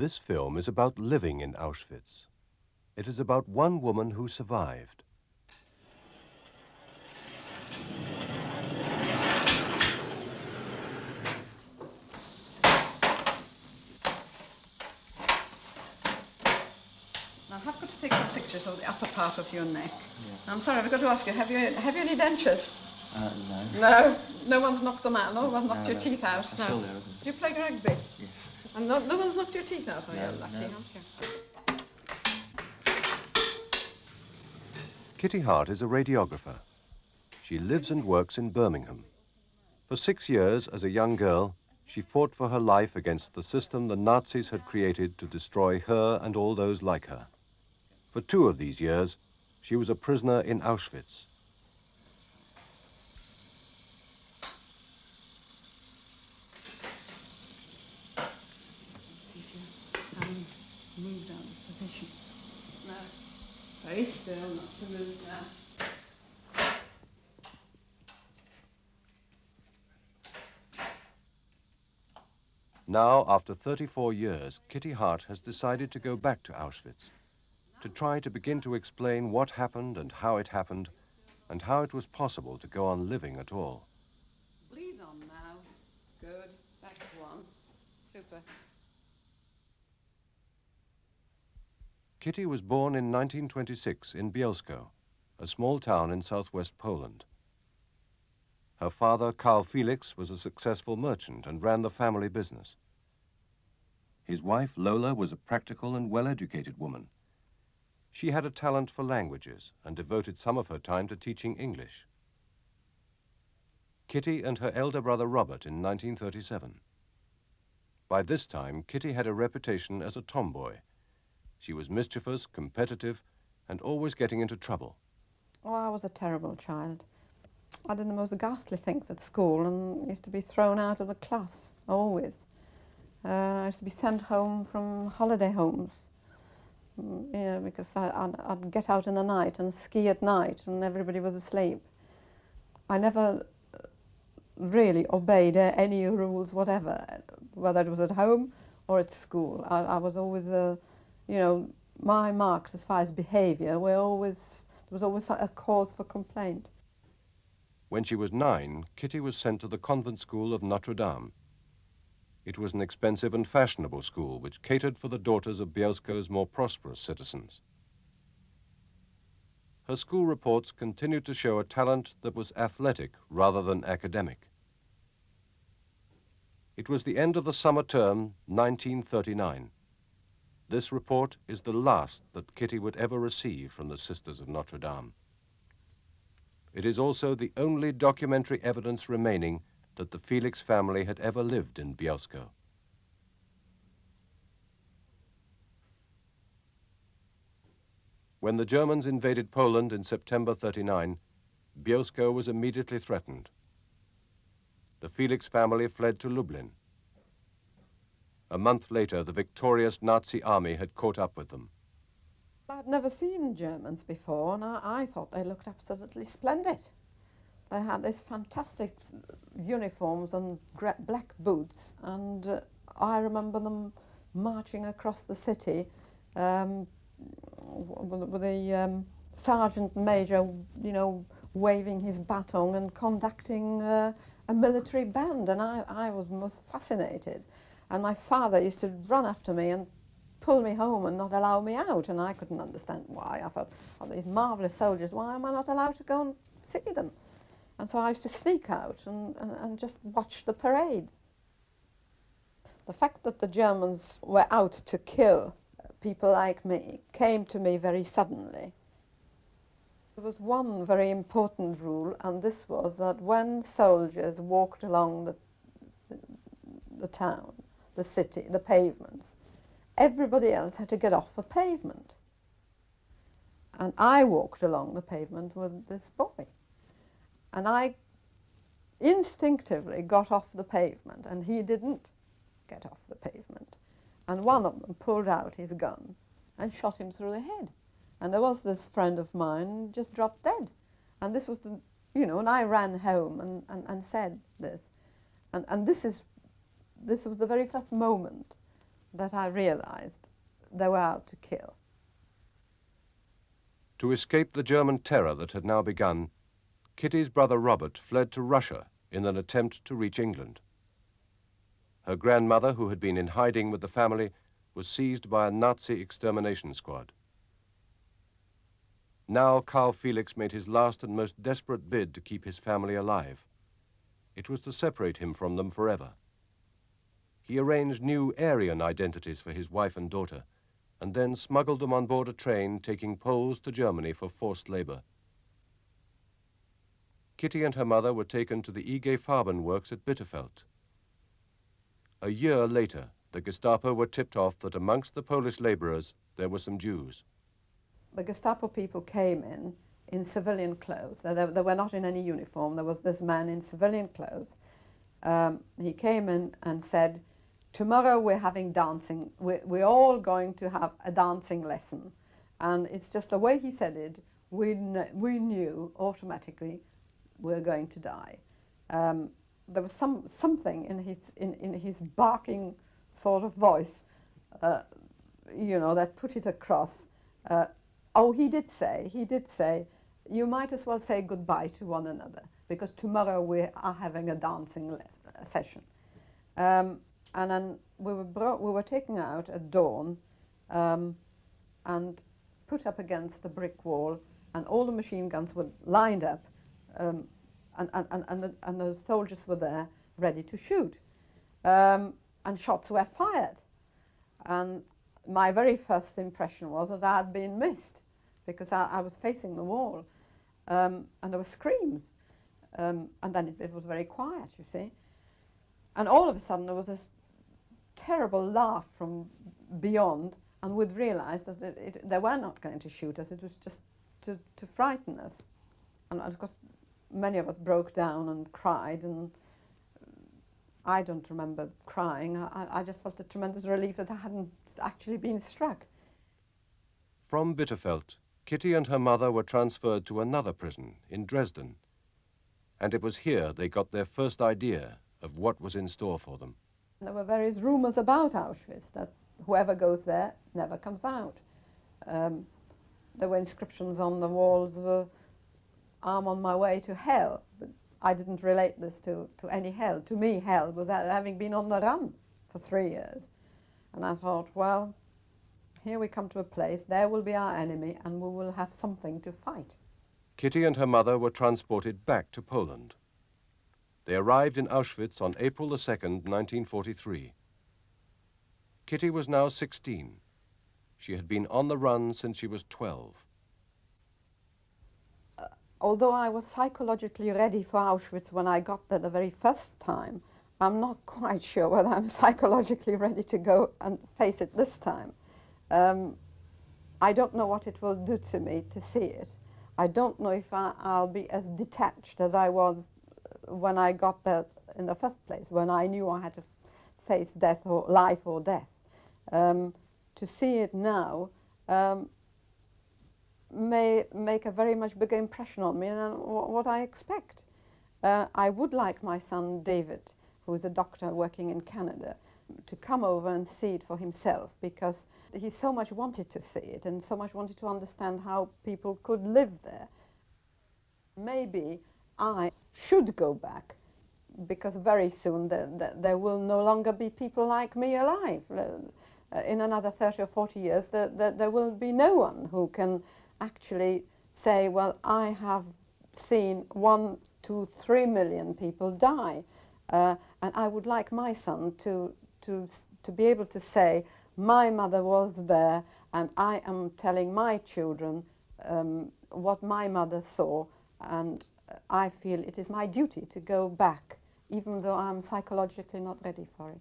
This film is about living in Auschwitz. It is about one woman who survived. Now, I have got to take some pictures of the upper part of your neck. Yeah. I'm sorry, I've got to ask you, have you any dentures? No. No? No one's knocked them out? No one's knocked your teeth out? It's still there, isn't it? Do you play rugby? Yes. And no one's knocked your teeth out? Oh, No, you're lucky, no. aren't you? Kitty Hart is a radiographer. She lives and works in Birmingham. For 6 years, as a young girl, she fought for her life against the system the Nazis had created to destroy her and all those like her. For 2 of these years, she was a prisoner in Auschwitz. See if you haven't moved out of position. No. Very still, not to move now. Now, after 34 years, Kitty Hart has decided to go back to Auschwitz, to try to begin to explain what happened and how it happened, and how it was possible to go on living at all. Breathe on now. Good. That's one. Super. Kitty was born in 1926 in Bielsko, a small town in southwest Poland. Her father, Karl Felix, was a successful merchant and ran the family business. His wife, Lola, was a practical and well-educated woman. She had a talent for languages and devoted some of her time to teaching English. Kitty and her elder brother Robert in 1937. By this time, Kitty had a reputation as a tomboy. She was mischievous, competitive, and always getting into trouble. Oh, I was a terrible child. I did the most ghastly things at school and used to be thrown out of the class, always. I used to be sent home from holiday homes, because I'd get out in the night and ski at night and everybody was asleep. I never really obeyed any rules, whatever, whether it was at home or at school. I was always, my marks as far as behaviour there was always a cause for complaint. When she was 9, Kitty was sent to the convent school of Notre Dame. It was an expensive and fashionable school which catered for the daughters of Bielsko's more prosperous citizens. Her school reports continued to show a talent that was athletic rather than academic. It was the end of the summer term, 1939. This report is the last that Kitty would ever receive from the Sisters of Notre Dame. It is also the only documentary evidence remaining that the Felix family had ever lived in Bielsko. When the Germans invaded Poland in September 1939, Bielsko was immediately threatened. The Felix family fled to Lublin. A month later, the victorious Nazi army had caught up with them. I'd never seen Germans before, and I thought they looked absolutely splendid. They had these fantastic uniforms and black boots, and I remember them marching across the city with the sergeant major, waving his baton and conducting a military band, and I was most fascinated. And my father used to run after me and pull me home and not allow me out, and I couldn't understand why. I thought, oh, these marvellous soldiers, why am I not allowed to go and see them? And so I used to sneak out and just watch the parades. The fact that the Germans were out to kill people like me came to me very suddenly. There was one very important rule, and this was that when soldiers walked along the town, the city, the pavements, everybody else had to get off the pavement. And I walked along the pavement with this boy. And I instinctively got off the pavement, and he didn't get off the pavement. And one of them pulled out his gun and shot him through the head. And there was this friend of mine just dropped dead. And this was and I ran home and said this. And this was the very first moment that I realized they were out to kill. To escape the German terror that had now begun, Kitty's brother Robert fled to Russia in an attempt to reach England. Her grandmother, who had been in hiding with the family, was seized by a Nazi extermination squad. Now Karl Felix made his last and most desperate bid to keep his family alive. It was to separate him from them forever. He arranged new Aryan identities for his wife and daughter, and then smuggled them on board a train taking Poles to Germany for forced labor. Kitty and her mother were taken to the IG Farben works at Bitterfeld. A year later, the Gestapo were tipped off that amongst the Polish laborers there were some Jews. The Gestapo people came in civilian clothes. They were not in any uniform. There was this man in civilian clothes. He came in and said, "Tomorrow we're having dancing. We're all going to have a dancing lesson." And it's just the way he said it, we knew automatically we're going to die. There was something in his barking sort of voice, you know, that put it across. Oh, he did say, you might as well say goodbye to one another, because tomorrow we are having a dancing session. And then we were taken out at dawn and put up against the brick wall, and all the machine guns were lined up, and the soldiers were there ready to shoot. And shots were fired. And my very first impression was that I had been missed, because I was facing the wall, and there were screams, and then it was very quiet, you see. And all of a sudden there was this terrible laugh from beyond, and we'd realised that they were not going to shoot us, it was just to frighten us. And of course many of us broke down and cried, and I don't remember crying. I just felt a tremendous relief that I hadn't actually been struck. From Bitterfeld, Kitty and her mother were transferred to another prison in Dresden, and it was here they got their first idea of what was in store for them. There were various rumours about Auschwitz, that whoever goes there never comes out. There were inscriptions on the walls, "I'm on my way to hell," but I didn't relate this to any hell. To me, hell was having been on the run for 3 years. And I thought, well, here we come to a place, there will be our enemy, and we will have something to fight. Kitty and her mother were transported back to Poland. They arrived in Auschwitz on April the 2nd, 1943. Kitty was now 16. She had been on the run since she was 12. Although I was psychologically ready for Auschwitz when I got there the very first time, I'm not quite sure whether I'm psychologically ready to go and face it this time. I don't know what it will do to me to see it. I don't know if I'll be as detached as I was when I got there in the first place, when I knew I had to face death or life or death. To see it now may make a very much bigger impression on me than what I expect. I would like my son David, who is a doctor working in Canada, to come over and see it for himself, because he so much wanted to see it and so much wanted to understand how people could live there. Maybe I should go back, because very soon there will no longer be people like me alive. In another 30 or 40 years, there will be no one who can actually say, well, I have seen 1, 2, 3 million people die, and I would like my son to be able to say, my mother was there, and I am telling my children what my mother saw, and I feel it is my duty to go back, even though I'm psychologically not ready for it.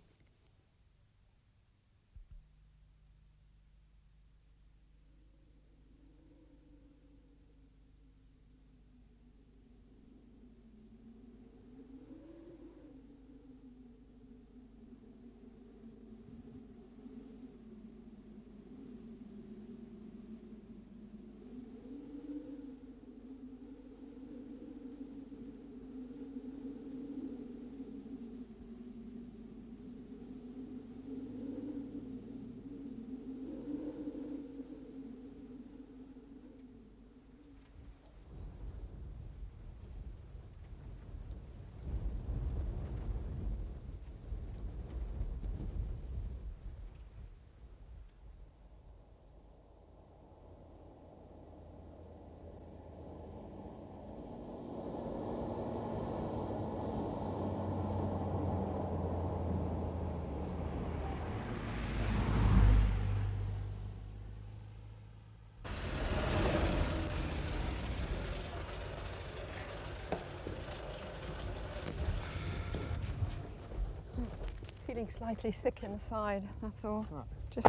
feeling slightly sick inside, that's all. Oh. Just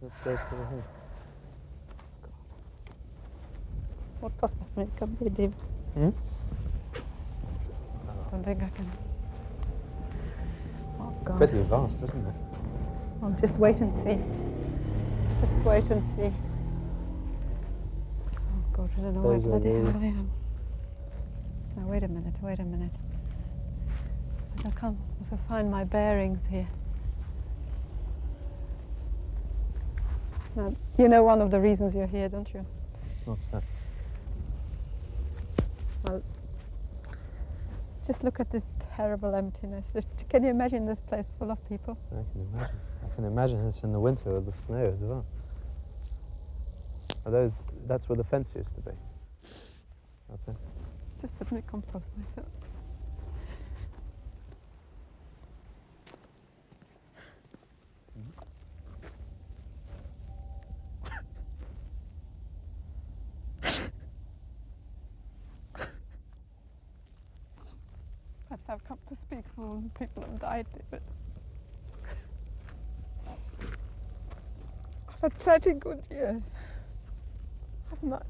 Let's go to the hill. what paspas me kan bli div. Hmm? Don't think I can. Oh God. Pretty vast, isn't it? I'll just wait and see. Just wait and see. Oh God, I don't know where Those are bloody hell really- I am. Now wait a minute. I can't also find my bearings here. Now, you know one of the reasons you're here, don't you? What's that? Well, just look at this terrible emptiness. Can you imagine this place full of people? I can imagine. I can imagine it's in the winter with the snow as well. Are those? That's where the fence used to be. Okay. Just let me compose myself. Perhaps I've come to speak for all the people who died, but I've had 30 good years. haven't I?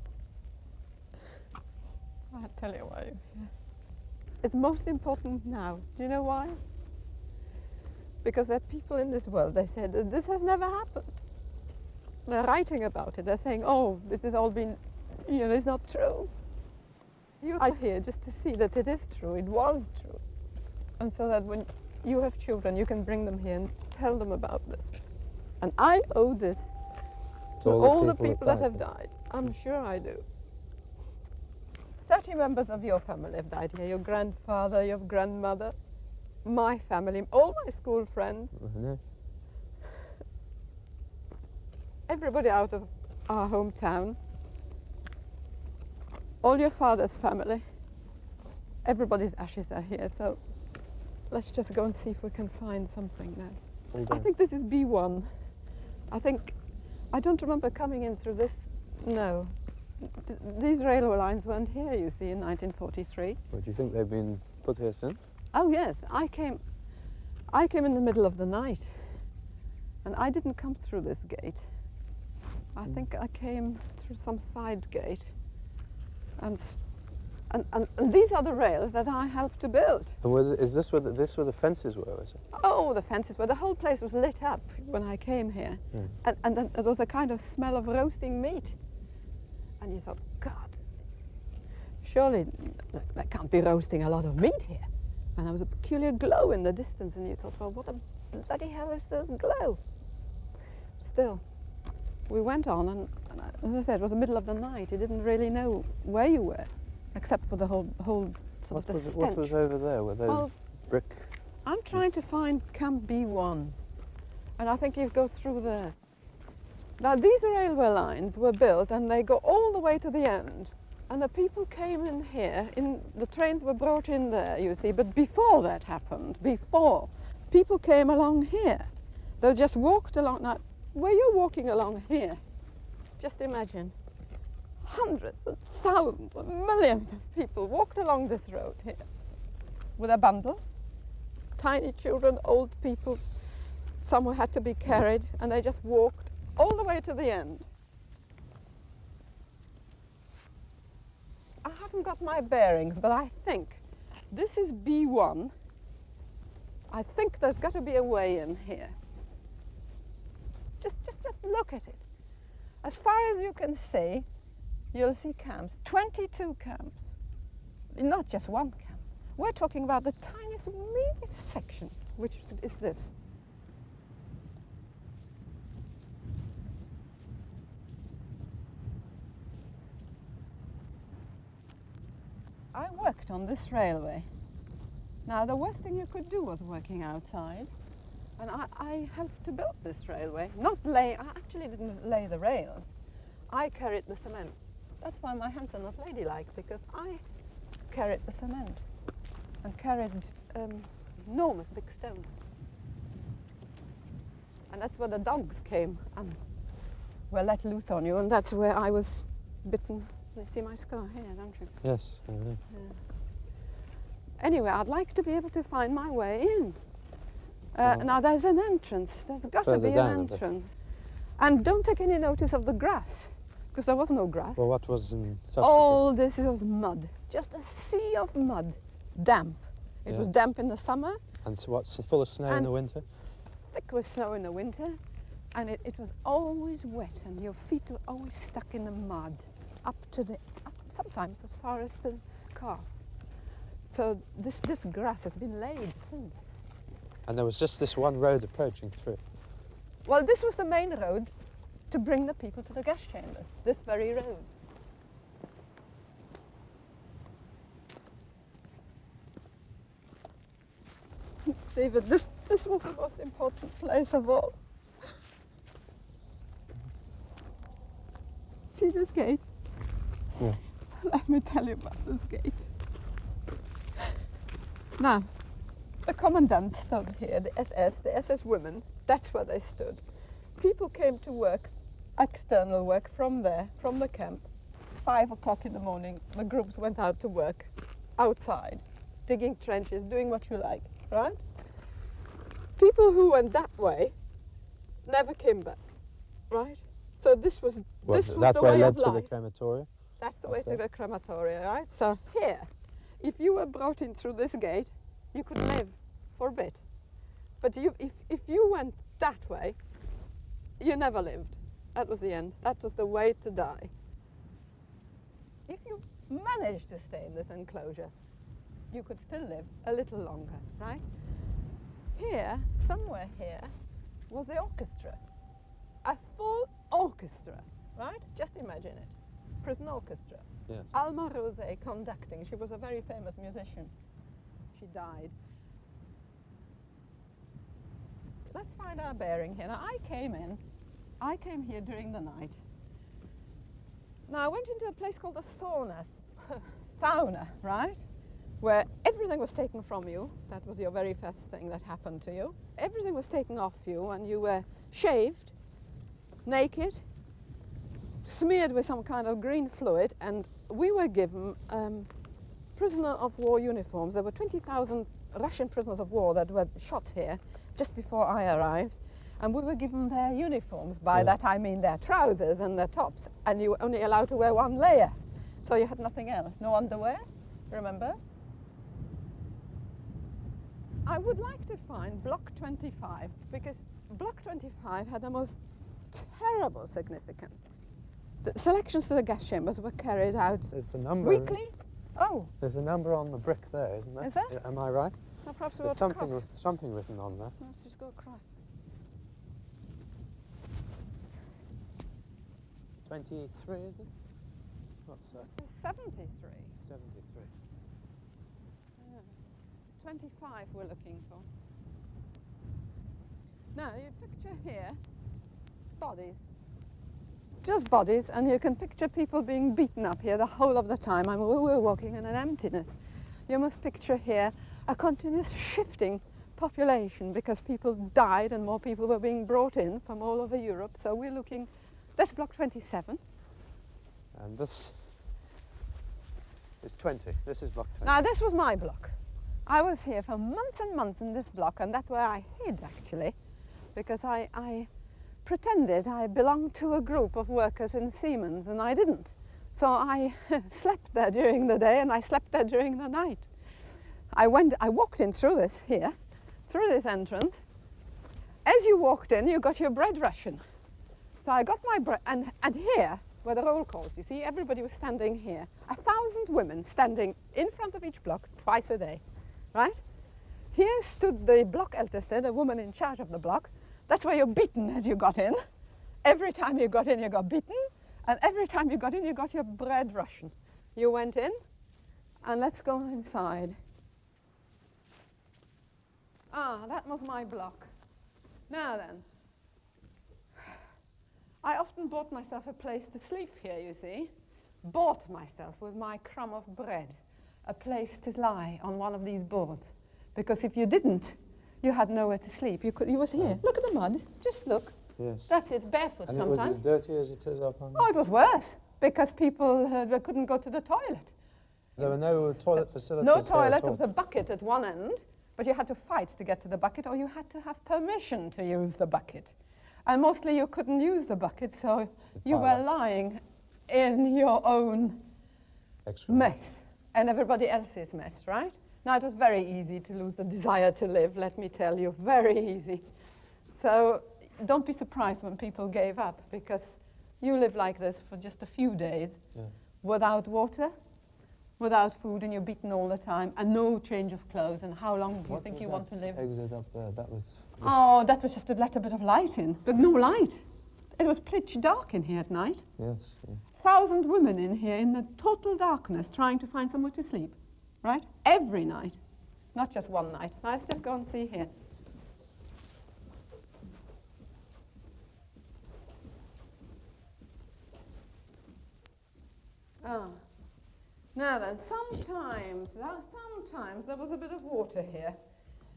I'll tell you why you're here. It's most important now. Do you know why? Because there are people in this world, they said that this has never happened. They're writing about it. They're saying, oh, this has all been, it's not true. You are here just to see that it is true, it was true. And so that when you have children, you can bring them here and tell them about this. And I owe this to all the people that have died. I'm sure I do. 30 members of your family have died here. Your grandfather, your grandmother, my family, all my school friends. No. Everybody out of our hometown. All your father's family. Everybody's ashes are here, so let's just go and see if we can find something now. I think this is B1. I don't remember coming in through this, no. These railway lines weren't here, you see, in 1943. Well, do you think they've been put here since? Oh yes, I came in the middle of the night, and I didn't come through this gate. I think I came through some side gate, and these are the rails that I helped to build. And is this where the fences were? Is it? Oh, the fences were. The whole place was lit up when I came here, and then there was a kind of smell of roasting meat, and you thought, God, surely there can't be roasting a lot of meat here. And there was a peculiar glow in the distance, and you thought, well, what the bloody hell is this glow? Still, we went on, and as I said, it was the middle of the night. You didn't really know where you were, except for the whole sort of the stench. What was over there? Were those brick? I'm trying to find Camp B1, and I think you go through there. Now, these railway lines were built, and they go all the way to the end. And the people came in here, the trains were brought in there, you see, but before that happened, people came along here. They just walked along. Now, where you're walking along here, just imagine, hundreds and thousands and millions of people walked along this road here with their bundles, tiny children, old people, some who had to be carried, and they just walked all the way to the end. I haven't got my bearings, but I think this is B1. I think there's got to be a way in here. Just look at it. As far as you can see, you'll see camps, 22 camps, not just one camp. We're talking about the tiniest, meanest section, which is this. I worked on this railway. Now, the worst thing you could do was working outside, and I helped to build this railway. I actually didn't lay the rails. I carried the cement. That's why my hands are not ladylike, because I carried the cement and carried enormous big stones. And that's where the dogs came and were let loose on you, and that's where I was bitten. You see my scar here, don't you? Yes. Yeah. Anyway, I'd like to be able to find my way in. Now there's an entrance. There's got to Further be down an a bit. entrance. And don't take any notice of the grass, because there was no grass. Well, what was in subsequent? All this was mud, just a sea of mud, damp. It Yeah. was damp in the summer, And so what's full of snow in And- the winter? thick with snow in the winter, and it was always wet, and your feet were always stuck in the mud, up sometimes as far as the calf. So this grass has been laid since. And there was just this one road approaching through. Well, this was the main road to bring the people to the gas chambers, this very road. David, this was the most important place of all. See this gate? Yeah. Let me tell you about this gate. Now, the commandant stood here, the SS women, that's where they stood. People came to work, external work from there, from the camp. 5 o'clock in the morning, the groups went out to work, outside, digging trenches, doing what you like, right? People who went that way never came back, right? So this was that the way way led of to the life. crematorium. That's the way Okay. to the crematoria, right? So here, if you were brought in through this gate, you could live for a bit. But if you went that way, you never lived. That was the end. That was the way to die. If you managed to stay in this enclosure, you could still live a little longer, right? Here, somewhere here, was the orchestra. A full orchestra, right? Just imagine it. Prison orchestra. Yes. Alma Rose conducting. She was a very famous musician. She died. Let's find our bearing here. Now, I came here during the night. Now, I went into a place called the Saunas, sauna, right? Where everything was taken from you. That was your very first thing that happened to you. Everything was taken off you, and you were shaved, naked, smeared with some kind of green fluid, and we were given prisoner of war uniforms. There were 20,000 Russian prisoners of war that were shot here just before I arrived, and we were given their uniforms. By that I mean their trousers and their tops, and you were only allowed to wear one layer. So you had nothing else, no underwear, remember? I would like to find Block 25, because Block 25 had the most terrible significance. The selections to the gas chambers were carried out There's a number. weekly. Oh, There's a number on the brick there, isn't there? Is there? Yeah, am I right? well, perhaps we There's ought to cross. something written on there. Let's just go across. 23, is it? What's that? It's 73. 73. Yeah. It's 25 we're looking for. Now, you picture here bodies. Just bodies, and you can picture people being beaten up here the whole of the time. I mean, we were walking in an emptiness. You must picture here a continuous shifting population, because people died and more people were being brought in from all over Europe. So we're looking, that's Block 27. And this is 20. This is block 20. Now, this was my block. I was here for months and months in this block, and that's where I hid, actually, because I pretended I belonged to a group of workers in Siemens, and I didn't. So I slept there during the day, and I slept there during the night. I walked in through this here, through this entrance. As you walked in, you got your bread ration. So I got my bread, and here were the roll calls. You see, everybody was standing here. 1,000 women standing in front of each block twice a day, right? Here stood the block älteste, the woman in charge of the block. That's where you're beaten as you got in. Every time you got in, you got beaten, and every time you got in, you got your bread ration. You went in, and let's go inside. Ah, that was my block. Now then, I often bought myself a place to sleep here, you see. Bought myself with my crumb of bread a place to lie on one of these boards. Because if you didn't, you had nowhere to sleep. You was here. Look at the mud. Just look. Yes. That's it, barefoot And sometimes. it was as dirty as it is up on Oh, it was worse, because people couldn't go to the toilet. There were no toilet facilities No here at toilet, all. there was a bucket at one end, But you had to fight to get to the bucket, or you had to have permission to use the bucket. And mostly you couldn't use the bucket, so you were lying in your own mess and everybody else's mess, right? Now, it was very easy to lose the desire to live, let me tell you, very easy. So don't be surprised when people gave up, because you live like this for just a few days without water, without food, and you're beaten all the time, and no change of clothes. And how long do you think you want to live? Exit up there, that was... Oh, that was just to let a bit of light in, but no light. It was pitch dark in here at night. Yes. Yeah. 1,000 women in here in the total darkness trying to find somewhere to sleep, right? Every night, not just one night. Now, let's just go and see here. Oh. Now then, sometimes there was a bit of water here,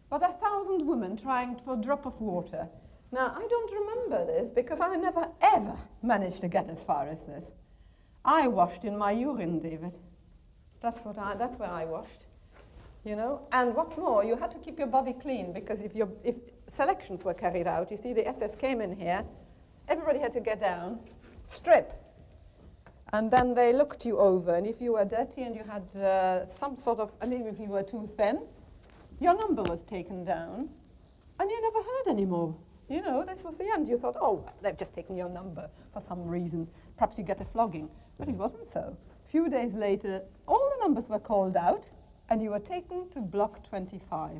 but 1,000 women trying for a drop of water. Now, I don't remember this because I never, ever managed to get as far as this. I washed in my urine, David. That's where I washed, you know. And what's more, you had to keep your body clean, because if selections were carried out, you see the SS came in here, everybody had to get down, strip. And then they looked you over, and if you were dirty and you had some sort of, and even if you were too thin, your number was taken down, and you never heard anymore. You know, this was the end. You thought, oh, they've just taken your number for some reason. Perhaps you get a flogging. But it wasn't so. A few days later, all the numbers were called out, and you were taken to block 25.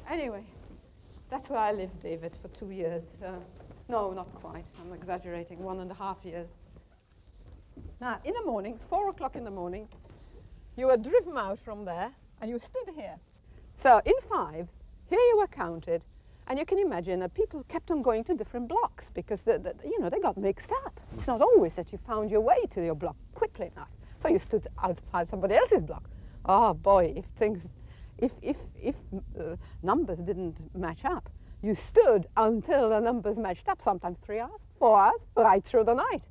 Anyway, that's where I lived, David, for 2 years. No, not quite. I'm exaggerating, 1.5 years. Now, in the mornings, 4 o'clock in the mornings, you were driven out from there, and you stood here. So in fives, here you were counted, and you can imagine that people kept on going to different blocks because you know, they got mixed up. It's not always that you found your way to your block quickly enough. So you stood outside somebody else's block. Oh boy, if numbers didn't match up, you stood until the numbers matched up, sometimes 3 hours, 4 hours, right through the night.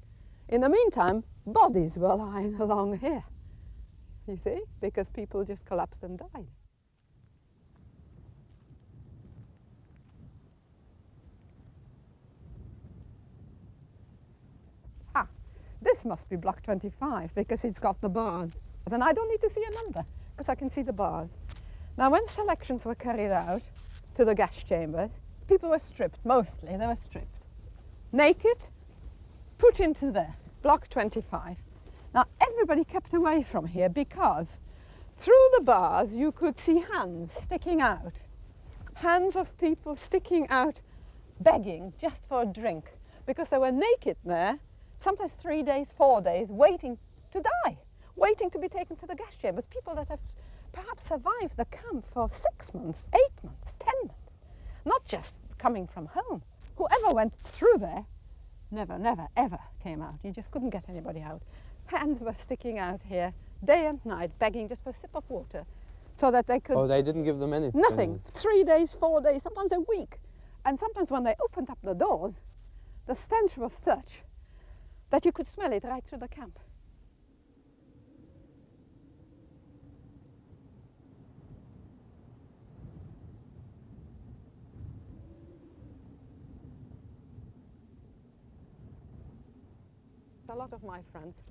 In the meantime, bodies were lying along here, you see, because people just collapsed and died. This must be block 25 because it's got the bars. And I don't need to see a number because I can see the bars. Now, when selections were carried out to the gas chambers, people were stripped, mostly they were stripped. Naked, put into there, block 25. Now, everybody kept away from here because through the bars you could see hands sticking out. Hands of people sticking out, begging just for a drink because they were naked there. Sometimes 3 days, 4 days, waiting to die, waiting to be taken to the gas chambers. People that have perhaps survived the camp for 6 months, 8 months, 10 months, not just coming from home. Whoever went through there never, never, ever came out. You just couldn't get anybody out. Hands were sticking out here day and night, begging just for a sip of water so that they could... Oh, they didn't give them anything? Nothing. 3 days, 4 days, sometimes a week. And sometimes when they opened up the doors, the stench was such that you could smell it right through the camp. A lot of my friends,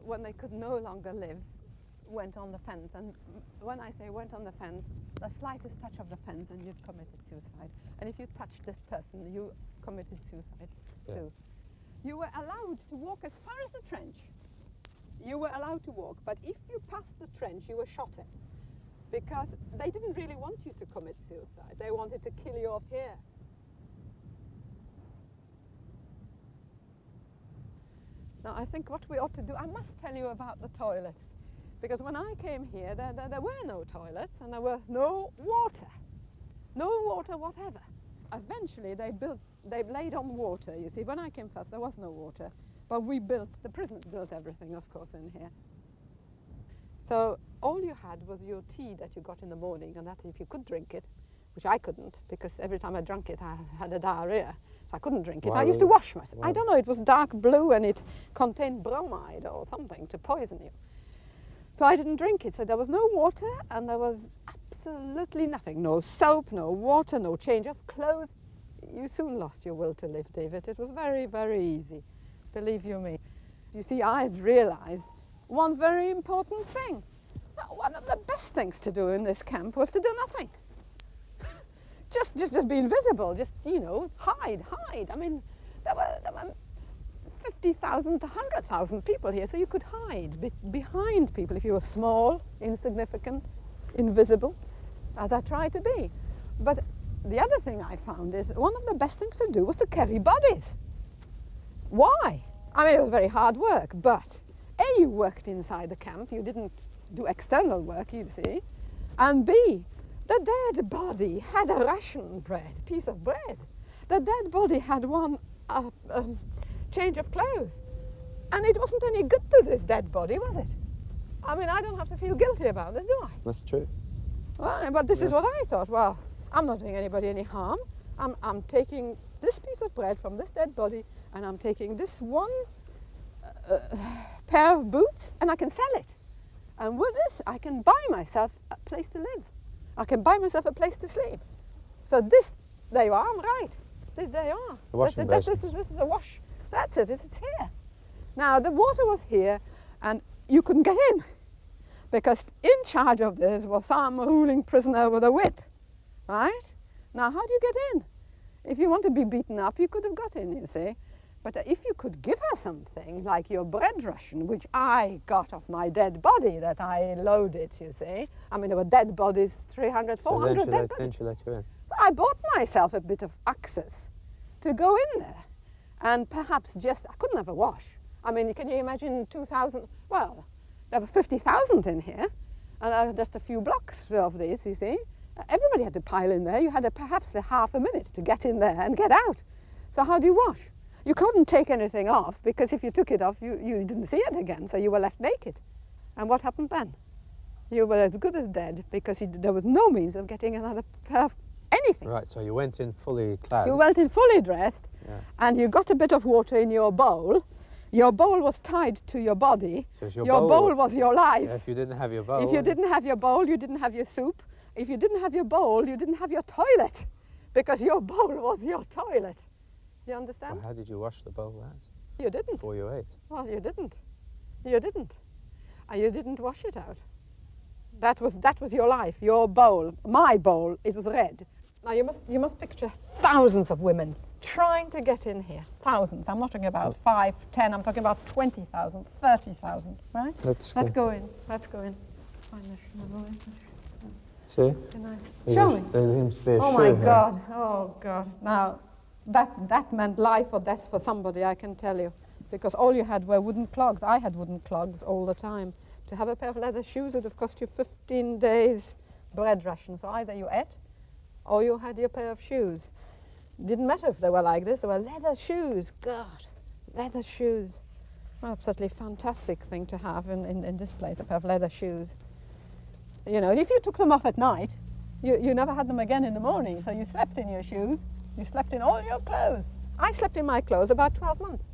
when they could no longer live, went on the fence. And when I say went on the fence, the slightest touch of the fence and you'd committed suicide. And if you touched this person, you committed suicide too. You were allowed to walk as far as the trench. You were allowed to walk, but if you passed the trench, you were shot at. Because they didn't really want you to commit suicide. They wanted to kill you off here. Now, I think what we ought to do, I must tell you about the toilets. Because when I came here, there were no toilets and there was no water. No water whatever. Eventually, they laid on water. You see, when I came first, there was no water. But the prisoners built everything, of course, in here. So all you had was your tea that you got in the morning, and that if you could drink it, which I couldn't, because every time I drank it, I had a diarrhea. So I couldn't drink it. I used to wash myself. I don't know, it was dark blue and it contained bromide or something to poison you. So I didn't drink it. So there was no water and there was absolutely nothing. No soap, no water, no change of clothes. You soon lost your will to live, David. It was very, very easy, believe you me. You see, I had realized one very important thing. One of the best things to do in this camp was to do nothing. just be invisible, just, you know, hide. I mean, there were 50,000 to 100,000 people here, so you could hide behind people if you were small, insignificant, invisible, as I tried to be. But the other thing I found is one of the best things to do was to carry bodies. Why? I mean, it was very hard work, but A, you worked inside the camp, you didn't do external work, you see, and B, the dead body had a ration bread, piece of bread. The dead body had one change of clothes, and it wasn't any good to this dead body, was it? I mean, I don't have to feel guilty about this, do I? That's true. Well, but this is what I thought. Well, I'm not doing anybody any harm. I'm taking this piece of bread from this dead body, and I'm taking this one pair of boots, and I can sell it. And with this, I can buy myself a place to live. I can buy myself a place to sleep. So this, there you are, I'm right. This, there you are. The washing this basins. is a wash. That's it, it's here. Now, the water was here, and you couldn't get in, because in charge of this was some ruling prisoner with a whip, right? Now, how do you get in? If you want to be beaten up, you could have got in, you see. But if you could give her something, like your bread ration, which I got off my dead body that I loaded, you see. I mean, there were dead bodies, 300, 400 dead bodies. Then she let you in. So I bought myself a bit of access to go in there. And perhaps just, I couldn't have a wash. I mean, can you imagine 2,000, well, there were 50,000 in here, and just a few blocks of these, you see. Everybody had to pile in there. You had perhaps half a minute to get in there and get out. So how do you wash? You couldn't take anything off, because if you took it off, you didn't see it again, so you were left naked. And what happened then? You were as good as dead, because there was no means of getting another pair of anything. Right, so you went in fully clad. You went in fully dressed, Yeah. and you got a bit of water in your bowl. Your bowl was tied to your body. So it's your bowl was your life. Yeah, if you didn't have your bowl. If you didn't have your bowl, you didn't have your soup. If you didn't have your bowl, you didn't have your toilet, because your bowl was your toilet. You understand? Well, how did you wash the bowl out You didn't. before you ate? Well, you didn't. You didn't. And you didn't wash it out. That was your life, your bowl. My bowl, it was red. Now you must picture thousands of women trying to get in here. Thousands. I'm not talking about 5, 10. I'm talking about 20,000, 30,000. Right? Let's go in. Let's go in. Find the See? nice. Show me. There seems to be a Oh shoe my here. God. Oh God. Now that meant life or death for somebody, I can tell you, because all you had were wooden clogs. I had wooden clogs all the time. To have a pair of leather shoes would have cost you 15 days bread ration. So either you ate or you had your pair of shoes. Didn't matter if they were like this. They were leather shoes. God, leather shoes. Absolutely fantastic thing to have in this place, a pair of leather shoes. You know, and if you took them off at night, you never had them again in the morning. So you slept in your shoes. You slept in all your clothes. I slept in my clothes about 12 months.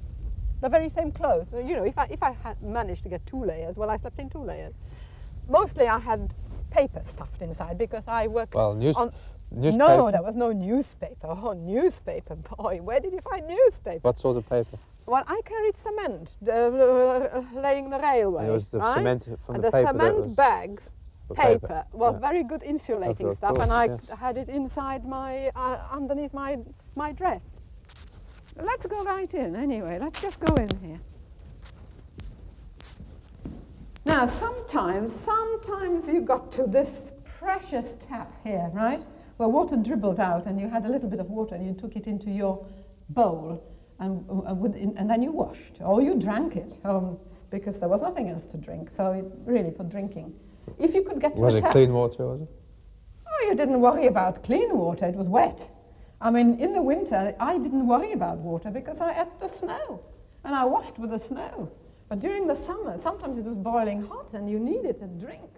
The very same clothes. You know, if I had managed to get 2 layers, well, I slept in 2 layers. Mostly I had paper stuffed inside, because I worked newspaper? No, there was no newspaper. Oh, newspaper, boy, where did you find newspaper? What sort of paper? Well, I carried cement, laying the railway, It was the right? cement from and the paper that cement was bags, the paper was yeah. very good insulating Of stuff, course, and I yes. had it inside my, underneath my dress. Let's go right in anyway, let's just go in here. Now sometimes you got to this precious tap here, right? Where water dribbled out and you had a little bit of water and you took it into your bowl and then you washed, or you drank it, because there was nothing else to drink, so really for drinking. If you could get to Was a it tap, clean water, was it? Oh, you didn't worry about clean water, it was wet. I mean, in the winter, I didn't worry about water because I ate the snow, and I washed with the snow. But during the summer, sometimes it was boiling hot and you needed a drink.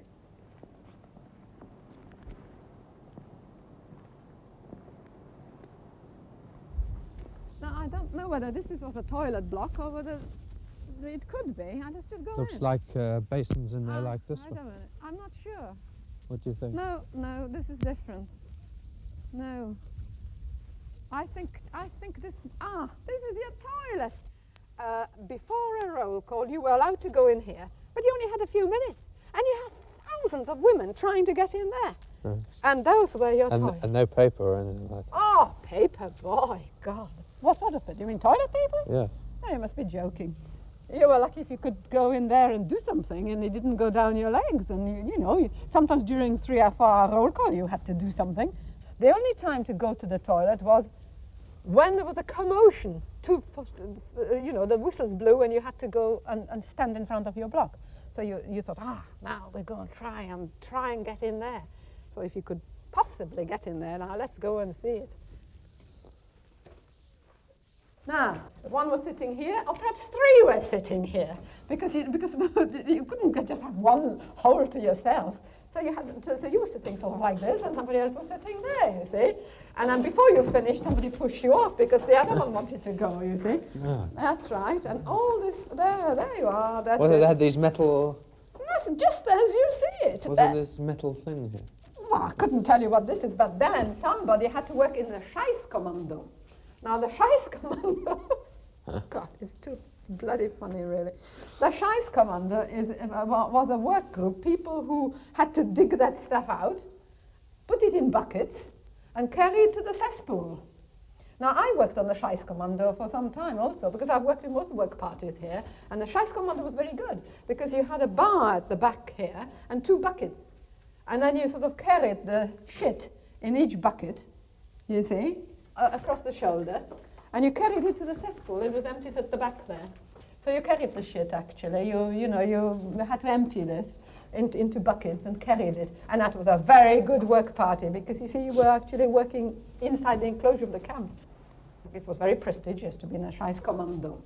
Now, I don't know whether this was a toilet block or whether It could be. I'll just go Looks in. like basins in there like this I one. don't know. I'm not sure. What do you think? No, no, this is different. No. I think this is your toilet. Before a roll call, you were allowed to go in here, but you only had a few minutes, and you had thousands of women trying to get in there. And those were your toilets. And no paper or anything like that. Oh, paper, boy, God. What sort of paper? You mean toilet paper? Yeah. Oh, you must be joking. You were lucky if you could go in there and do something and it didn't go down your legs. And, you know, sometimes during 3 or 4 hour roll call you had to do something. The only time to go to the toilet was when there was a commotion. You know, the whistles blew and you had to go and stand in front of your block. So you thought, now we're going to try and get in there. So if you could possibly get in there, now let's go and see it. Now, if one was sitting here, or perhaps 3 were sitting here, because you couldn't just have one hole to yourself. So you were sitting sort of like this, and somebody else was sitting there, you see. And then before you finished, somebody pushed you off because the other one wanted to go, you see. Yeah. That's right. And all this, there you are. That's They had these metal... That's just as you see it. Was there this metal thing here? Well, I couldn't tell you what this is, but then somebody had to work in the Scheißkommando. Now, the Scheißkommando, God, it's too bloody funny, really. The Scheißkommando was a work group, people who had to dig that stuff out, put it in buckets, and carry it to the cesspool. Now, I worked on the Scheißkommando for some time also, because I've worked in most work parties here, and the Scheißkommando was very good, because you had a bar at the back here, and 2 buckets. And then you sort of carried the shit in each bucket, you see, across the shoulder, and you carried it to the cesspool. It was emptied at the back there. So you carried the shit, actually. You had to empty this into buckets and carried it. And that was a very good work party, because, you see, you were actually working inside the enclosure of the camp. It was very prestigious to be in a Scheißkommando.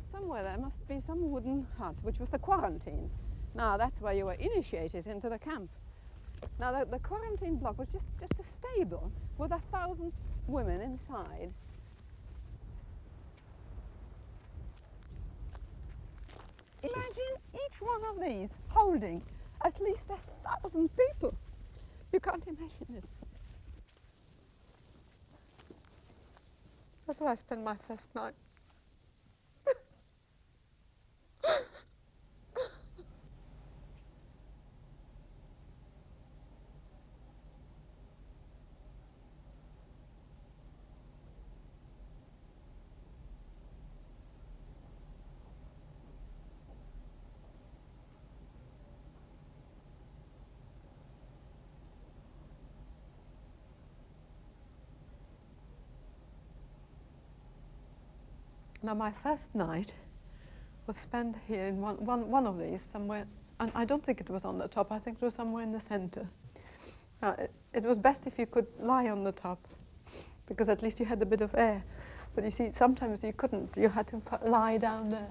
Somewhere there must be some wooden hut, which was the quarantine. Now, that's where you were initiated into the camp. Now, the quarantine block was just a stable with 1,000 women inside. Imagine each one of these holding at least 1,000 people. You can't imagine it. That's where I spent my first night. Now, my first night was spent here in one of these somewhere, and I don't think it was on the top. I think it was somewhere in the center. It was best if you could lie on the top, because at least you had a bit of air. But you see, sometimes you couldn't. You had to lie down there.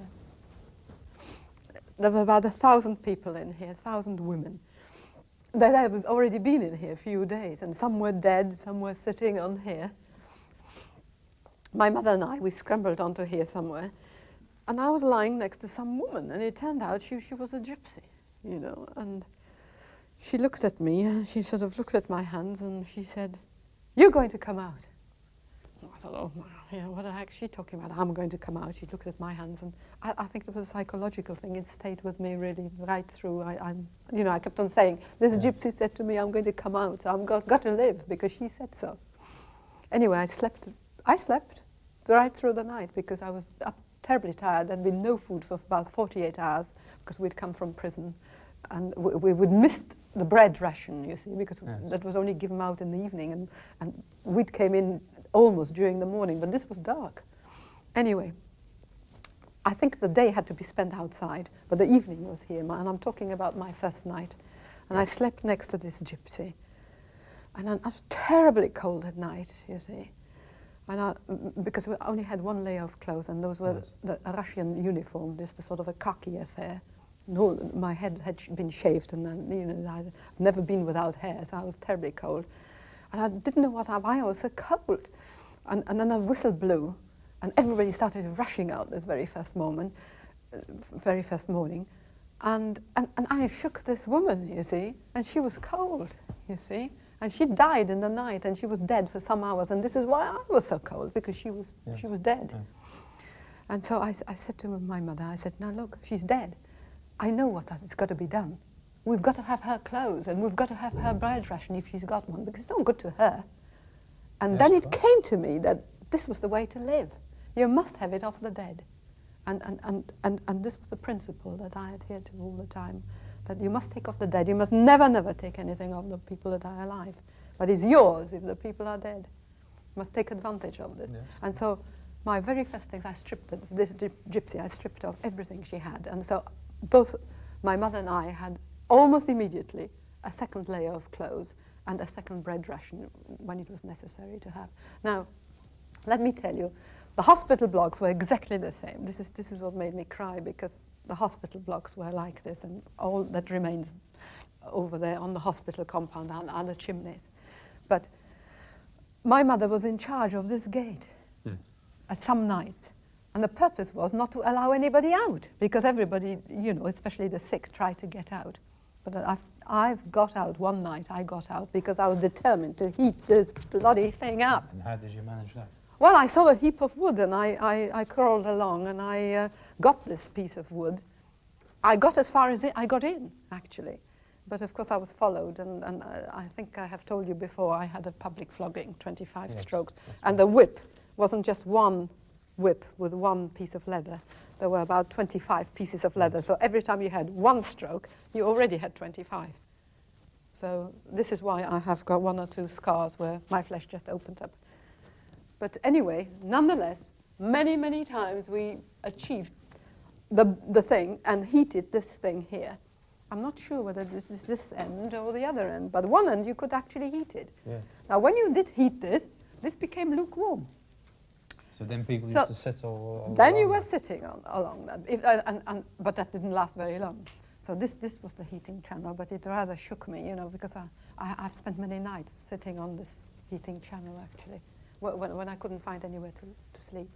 There were about 1,000 people in here, 1,000 women. They had already been in here a few days, and some were dead, some were sitting on here. My mother and I, we scrambled onto here somewhere, and I was lying next to some woman, and it turned out she was a gypsy, you know, and she looked at me, and she sort of looked at my hands, and she said, "You're going to come out." I thought, oh, yeah, what the heck is she talking about? I'm going to come out. She looked at my hands, and I think it was a psychological thing. It stayed with me really right through. I kept on saying, this gypsy said to me, I'm going to come out. I've got to live because she said so. Anyway, I slept right through the night because I was up terribly tired. There'd been no food for about 48 hours because we'd come from prison, and we would missed the bread ration, you see, because that was only given out in the evening, and we'd came in almost during the morning, but this was dark. Anyway, I think the day had to be spent outside, but the evening was here, and I'm talking about my first night. And I slept next to this gypsy, and I was terribly cold at night, you see, and because we only had one layer of clothes, and those were the Russian uniform, just a sort of a khaki affair. No, my head had been shaved, and then, I'd never been without hair, so I was terribly cold. And I didn't know why I was so cold. And then a whistle blew, and everybody started rushing out this very first morning. And I shook this woman, you see, and she was cold, you see. And she died in the night, and she was dead for some hours, and this is why I was so cold, because she was dead. Yeah. And so I said to my mother, I said, now look, she's dead. I know what has got to be done. We've got to have her clothes, and we've got to have her bread ration if she's got one, because it's not good to her. And then it came to me that this was the way to live. You must have it off the dead. And this was the principle that I adhered to all the time, that you must take off the dead. You must never, never take anything off the people that are alive. But it's yours if the people are dead. You must take advantage of this. Yeah. And so my very first things, I stripped this gypsy, I stripped off everything she had. And so both my mother and I had almost immediately a second layer of clothes and a second bread ration when it was necessary to have. Now, let me tell you, the hospital blocks were exactly the same. This is what made me cry, because the hospital blocks were like this, and all that remains over there on the hospital compound are the chimneys. But my mother was in charge of this gate at some nights. And the purpose was not to allow anybody out, because everybody, especially the sick, tried to get out. But I've got out one night. I got out because I was determined to heat this bloody thing up. And how did you manage that? Well, I saw a heap of wood, and I crawled along, and I got this piece of wood. I got as far as I got in, actually. But of course I was followed, and I think I have told you before, I had a public flogging, 25 strokes. And the whip wasn't just one whip with one piece of leather. There were about 25 pieces of leather. So every time you had one stroke, you already had 25. So this is why I have got 1 or 2 scars where my flesh just opened up. But anyway, nonetheless, many, many times we achieved the thing and heated this thing here. I'm not sure whether this is this end or the other end, but one end you could actually heat it. Yeah. Now, when you did heat this became lukewarm. So then people used to sit all then you were sitting along that, but that didn't last very long. So this was the heating channel, but it rather shook me, because I've spent many nights sitting on this heating channel, actually, when I couldn't find anywhere to sleep.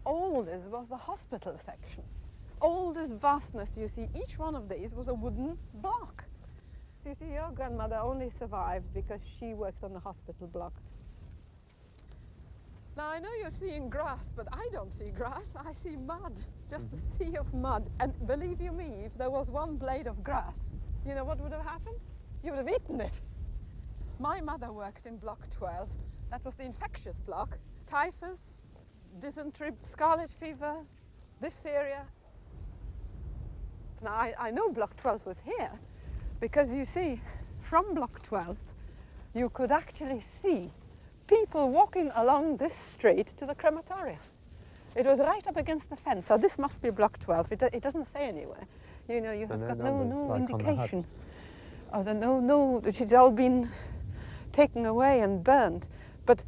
All this was the hospital section. All this vastness, you see, each one of these was a wooden block. You see, your grandmother only survived because she worked on the hospital block. Now, I know you're seeing grass, but I don't see grass. I see mud, just a sea of mud. And believe you me, if there was one blade of grass, you know what would have happened? You would have eaten it. My mother worked in Block 12. That was the infectious block. Typhus, dysentery, scarlet fever, diphtheria. Now, I know Block 12 was here because, you see, from Block 12, you could actually see people walking along this street to the crematoria. It was right up against the fence, so this must be block 12. It doesn't say anywhere. You know, you have got no indication. It's all been taken away and burnt. But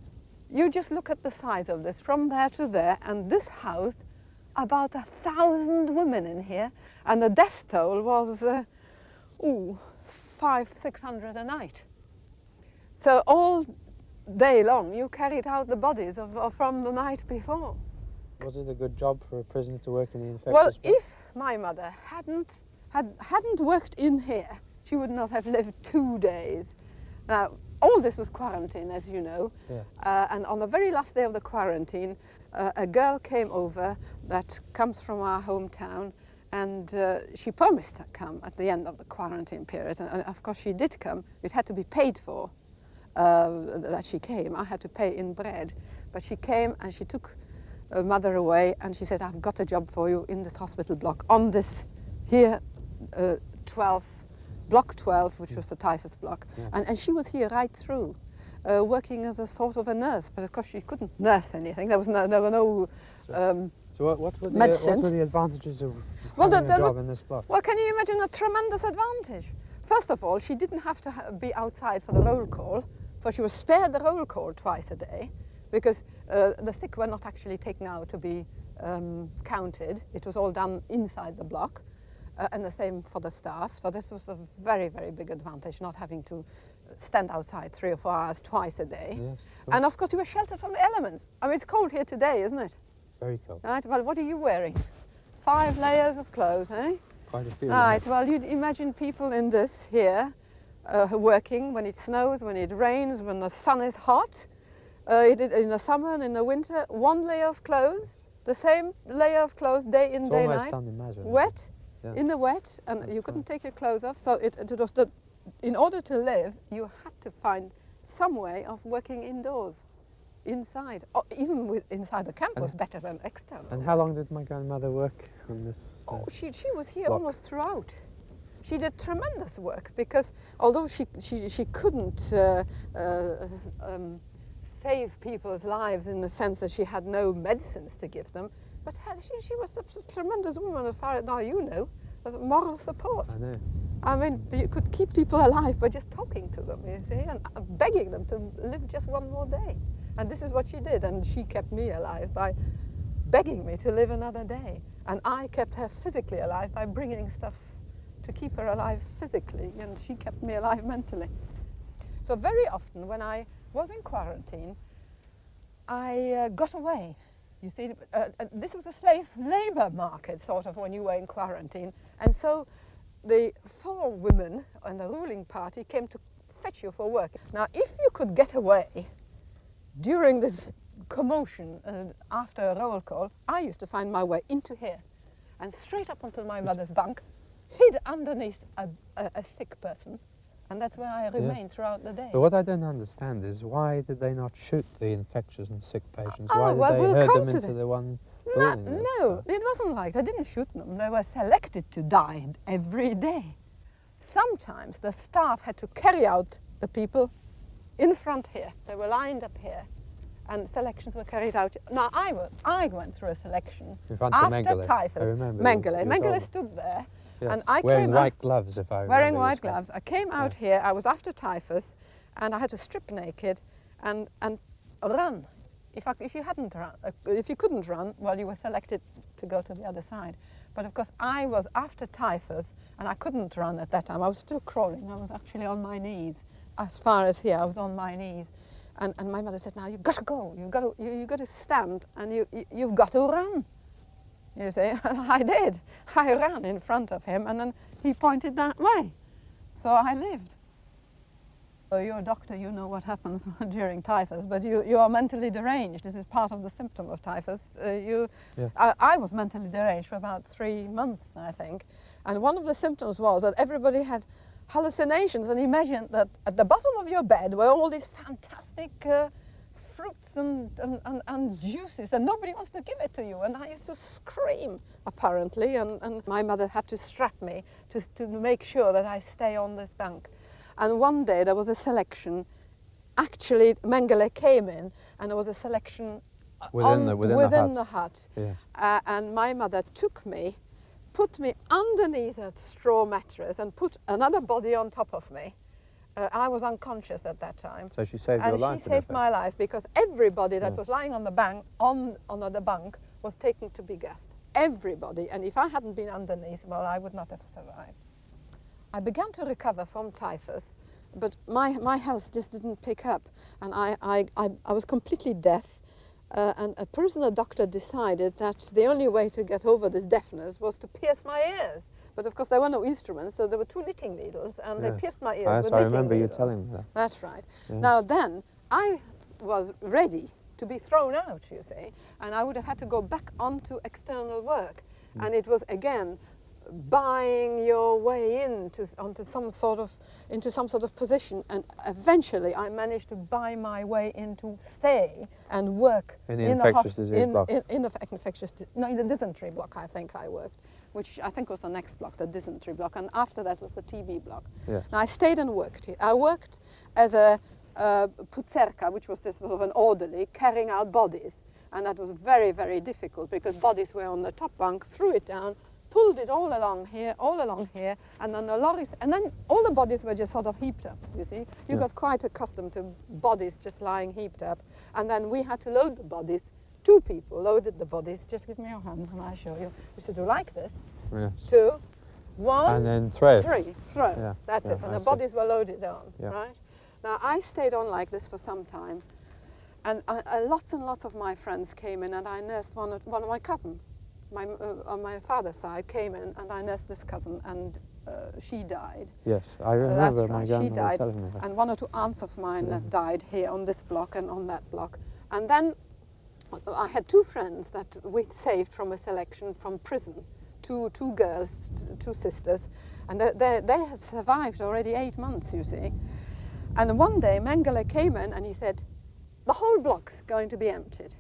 you just look at the size of this, from there to there, and this housed about 1,000 women in here, and the death toll was 500-600 a night. So all day long you carried out the bodies from the night before. Was it a good job for a prisoner to work in the infectious Well, block? if my mother hadn't worked in here, she would not have lived 2 days. Now, all this was quarantine, as you know, and on the very last day of the quarantine, a girl came over that comes from our hometown, and she promised to come at the end of the quarantine period, and of course she did come. It had to be paid for that she came. I had to pay in bread, but she came and she took mother away, and she said, I've got a job for you in this hospital block, on this here, block 12, which was the typhus block. And she was here right through, working as a sort of a nurse, but of course she couldn't nurse anything. There were no So what were medicines. the advantages of having a job in this block? Well, can you imagine a tremendous advantage? First of all, she didn't have to be outside for the roll call, so she was spared the roll call twice a day, because the sick were not actually taken out to be counted. It was all done inside the block, and the same for the staff. So this was a very, very big advantage, not having to stand outside 3 or 4 hours twice a day. Yes, and of course you were sheltered from the elements. I mean, it's cold here today, isn't it? Very cold. Right, well, what are you wearing? 5 layers of clothes, eh? Quite a few. Right, well, you'd imagine people in this here working when it snows, when it rains, when the sun is hot, in the summer and in the winter, 1 layer of clothes, the same layer of clothes day in, day night, unimaginable. wet, Yeah. in the wet, and That's you couldn't fine. take your clothes off, so it was in order to live, you had to find some way of working indoors, inside, or even inside the camp was better than external. And how long did my grandmother work on this? She was here block? almost throughout. She did tremendous work, because although she couldn't save people's lives in the sense that she had no medicines to give them, but she was a tremendous woman, as far as now you know, as moral support. I know. I mean, you could keep people alive by just talking to them, you see, and begging them to live just 1 more day. And this is what she did, and she kept me alive by begging me to live another day. And I kept her physically alive by bringing stuff to keep her alive physically, and she kept me alive mentally. So very often when I was in quarantine, I got away. You see, this was a slave labour market, sort of, when you were in quarantine. And so the 4 women and the ruling party came to fetch you for work. Now, if you could get away during this commotion after a roll call, I used to find my way into here and straight up onto my mother's bunk, hid underneath a sick person, and that's where I remained throughout the day. But what I don't understand is, why did they not shoot the infectious and sick patients? Oh, Why did well, they we'll herd come them to into that. the one No, building? it wasn't like they didn't shoot them. They were selected to die every day. Sometimes the staff had to carry out the people in front here. They were lined up here, and selections were carried out. Now, I went through a selection In front of after Mengele. typhus. I remember. Mengele. It was Mengele over. stood there, Yes. and I wearing came white out, gloves, if I remember. wearing this white one. gloves. I came out here. I was after typhus, and I had to strip naked and run. If you couldn't run, well, you were selected to go to the other side. But of course, I was after typhus, and I couldn't run at that time. I was still crawling. I was actually on my knees. As far as here, I was on my knees. And my mother said, now you've got to go. You've got to stand, and you've got to run. You see, and I did. I ran in front of him, and then he pointed that way. So I lived. You're a doctor, you know what happens during typhus, but you are mentally deranged. This is part of the symptom of typhus. I was mentally deranged for about 3 months, I think. And one of the symptoms was that everybody had hallucinations and imagined that at the bottom of your bed were all these fantastic fruits and juices, and nobody wants to give it to you. And I used to scream, apparently, and my mother had to strap me to make sure that I stay on this bunk. And one day there was a selection. Actually, Mengele came in, and there was a selection Within within the the hut. Yes. And my mother took me, put me underneath a straw mattress and put another body on top of me. I was unconscious at that time. So she saved your life. And she saved my life because everybody that Yes. was lying on the bank, on the bunk, was taken to be gassed. Everybody. And if I hadn't been underneath, well, I would not have survived. I began to recover from typhus, but my health just didn't pick up. And I was completely deaf. And a prisoner doctor decided that the only way to get over this deafness was to pierce my ears. But of course there were no instruments, so there were 2 knitting needles, and they pierced my ears with I knitting remember needles. you telling me that. That's right. Yes. Now then, I was ready to be thrown out, you see, and I would have had to go back onto external work. And it was, again, buying your way into some sort of position, and eventually I managed to buy my way into stay and work in the infectious disease block. In the infectious, no, in the dysentery block. I think I worked, which I think was the next block, the dysentery block, and after that was the TB block. Yeah. Now I stayed and worked here. I worked as a putzerka, which was this sort of an orderly carrying out bodies, and that was very, very difficult because bodies were on the top bunk, threw it down, pulled it all along here, and then the lorries, and then all the bodies were just sort of heaped up, you see. You got quite accustomed to bodies just lying heaped up, and then we had to load the bodies. 2 people loaded the bodies. Just give me your hands and I'll show you. You should do like this. Yes. 2, 1, And then throw. 3, throw. Yeah, That's yeah, it, and I the see. bodies were loaded on, Yeah. right? Now, I stayed on like this for some time, and lots and lots of my friends came in, and I nursed one of my cousins. On my father's side came in, and I nursed this cousin, and she died. Yes, I remember That's my right, she grandmother died, telling me that. and 1 or 2 aunts of mine that died here on this block and on that block. And then I had 2 friends that we'd saved from a selection from prison, two girls, 2 sisters, and they had survived already 8 months, you see. And one day Mengele came in and he said, the whole block's going to be emptied.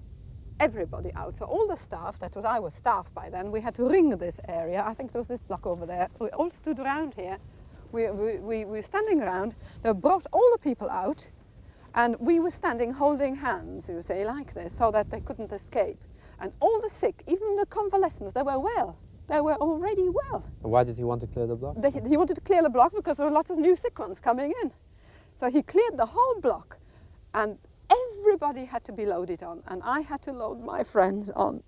Everybody out. So all the staff, I was staff by then, we had to ring this area. I think it was this block over there. We all stood around here. We were standing around. They brought all the people out, and we were standing holding hands, you say, like this, so that they couldn't escape. And all the sick, even the convalescents, they were well. They were already well. Why did he want to clear the block? He wanted to clear the block because there were lots of new sick ones coming in. So he cleared the whole block, and everybody had to be loaded on, and I had to load my friends on.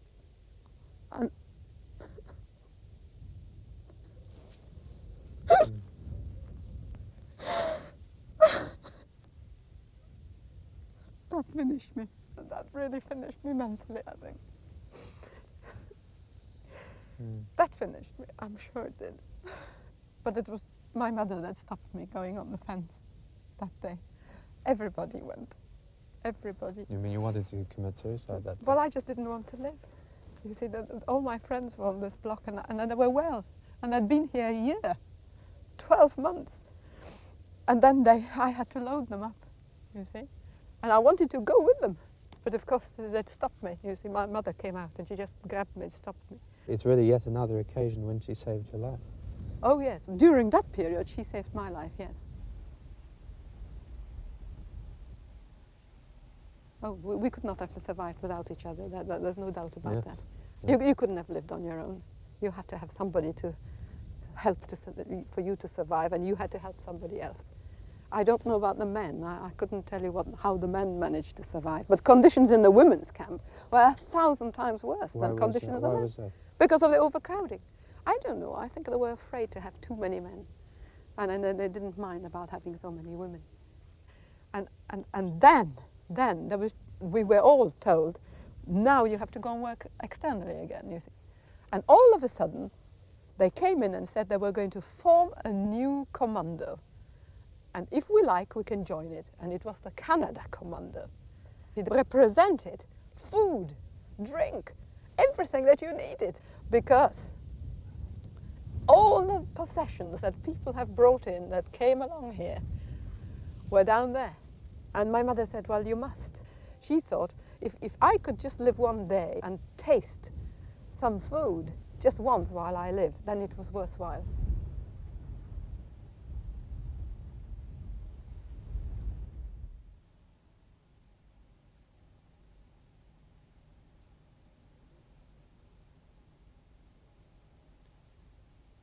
And that finished me. That really finished me mentally, I think. That finished me, I'm sure it did. But it was my mother that stopped me going on the fence that day. Everybody went. Everybody. You mean you wanted to commit suicide that day? Well, I just didn't want to live. You see, all my friends were on this block, and they were well. And they'd been here a year, 12 months. And then I had to load them up, you see. And I wanted to go with them. But of course, they'd stopped me. You see, my mother came out and she just grabbed me and stopped me. It's really yet another occasion when she saved your life. Oh, yes. During that period, she saved my life, yes. Oh, we could not have survived without each other. There's no doubt about Yes. that. Yeah. You couldn't have lived on your own. You had to have somebody to help for you to survive, and you had to help somebody else. I don't know about the men. I couldn't tell you how the men managed to survive. But conditions in the women's camp were 1,000 times worse than conditions of the men. Why was that? Because of the overcrowding. I don't know. I think they were afraid to have too many men. And then they didn't mind about having so many women. And then we were all told, now you have to go and work externally again, you see. And all of a sudden, they came in and said they were going to form a new commando. And if we like, we can join it. And it was the Canada Commando. It represented food, drink, everything that you needed. Because all the possessions that people have brought in that came along here were down there. And my mother said, well, you must. She thought, if I could just live one day and taste some food just once while I live, then it was worthwhile.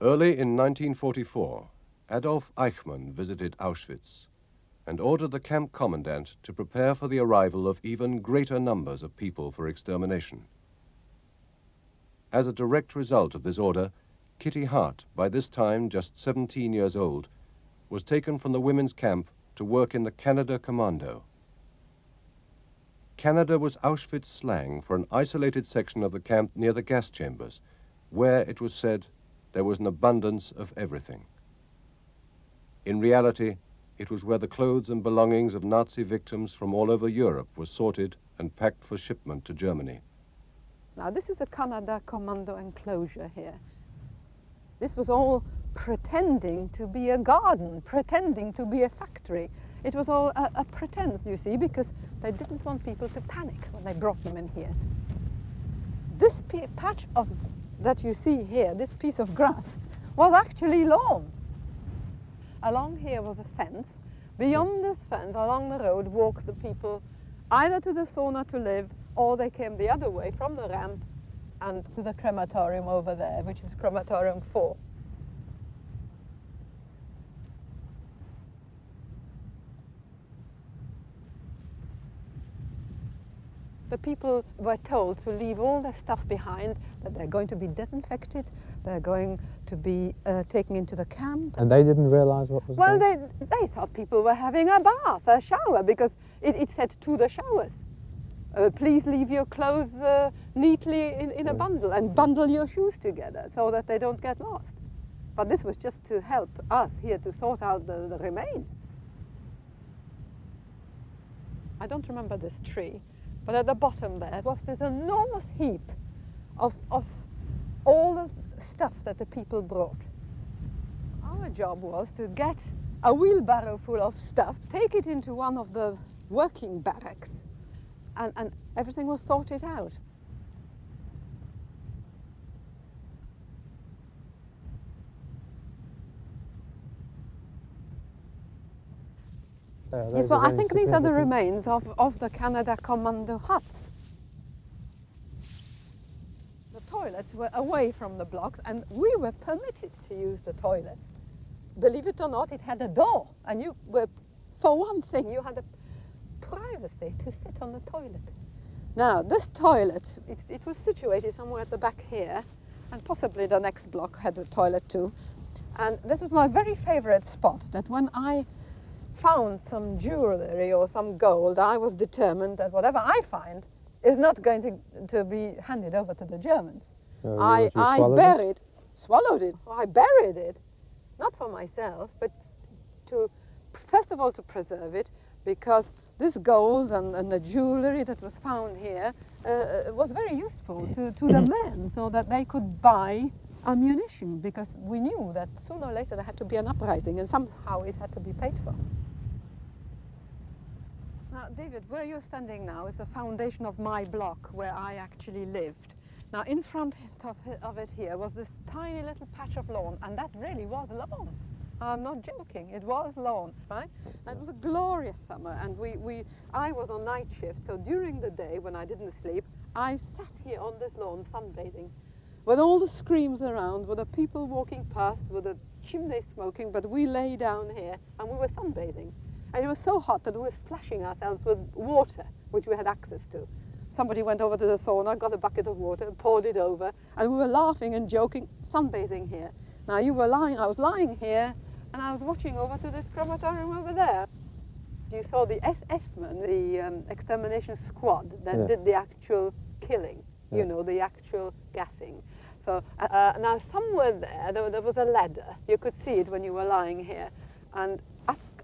Early in 1944, Adolf Eichmann visited Auschwitz and ordered the camp commandant to prepare for the arrival of even greater numbers of people for extermination. As a direct result of this order, Kitty Hart, by this time just 17 years old, was taken from the women's camp to work in the Canada Commando. Canada was Auschwitz slang for an isolated section of the camp near the gas chambers, where, it was said, there was an abundance of everything. In reality, it was where the clothes and belongings of Nazi victims from all over Europe were sorted and packed for shipment to Germany. Now this is a Canada Commando Enclosure here. This was all pretending to be a garden, pretending to be a factory. It was all a pretense, you see, because they didn't want people to panic when they brought them in here. This patch that you see here, this piece of grass, was actually lawn. Along here was a fence. Beyond this fence, along the road, walked the people either to the sauna to live, or they came the other way from the ramp and to the crematorium over there, which is crematorium 4. The people were told to leave all their stuff behind, that they're going to be disinfected, they're going to be taken into the camp. And they didn't realise what was Well, going on? they thought people were having a bath, a shower, because it said to the showers, please leave your clothes neatly in a bundle and bundle your shoes together so that they don't get lost. But this was just to help us here to sort out the remains. I don't remember this tree, but at the bottom there was this enormous heap of all the stuff that the people brought. Our job was to get a wheelbarrow full of stuff, take it into one of the working barracks, and everything was sorted out. Yes, well, I think these are the remains of the Canada Commando huts. The toilets were away from the blocks, and we were permitted to use the toilets. Believe it or not, it had a door, and you were, for one thing, you had a privacy to sit on the toilet. Now, this toilet, it was situated somewhere at the back here, and possibly the next block had a toilet too. And this was my very favorite spot, that when I found some jewelry or some gold, I was determined that whatever I find is not going to be handed over to the Germans. I swallowed it. I buried it, not for myself, but to, first of all, to preserve it, because this gold and the jewelry that was found here was very useful to the men, so that they could buy ammunition, because we knew that sooner or later there had to be an uprising, and somehow it had to be paid for. Now, David, where you're standing now is the foundation of my block, where I actually lived. Now, in front of it here was this tiny little patch of lawn, and that really was lawn. I'm not joking, it was lawn, right? And it was a glorious summer, and I was on night shift, so during the day when I didn't sleep, I sat here on this lawn sunbathing, with all the screams around, with the people walking past, with the chimney smoking, but we lay down here and we were sunbathing. And it was so hot that we were splashing ourselves with water, which we had access to. Somebody went over to the sauna, got a bucket of water, poured it over, and we were laughing and joking, sunbathing here. Now you were lying, I was lying here, and I was watching over to this crematorium over there. You saw the SS-men, the extermination squad that did the actual killing, you know, the actual gassing. So now somewhere there was a ladder. You could see it when you were lying here. And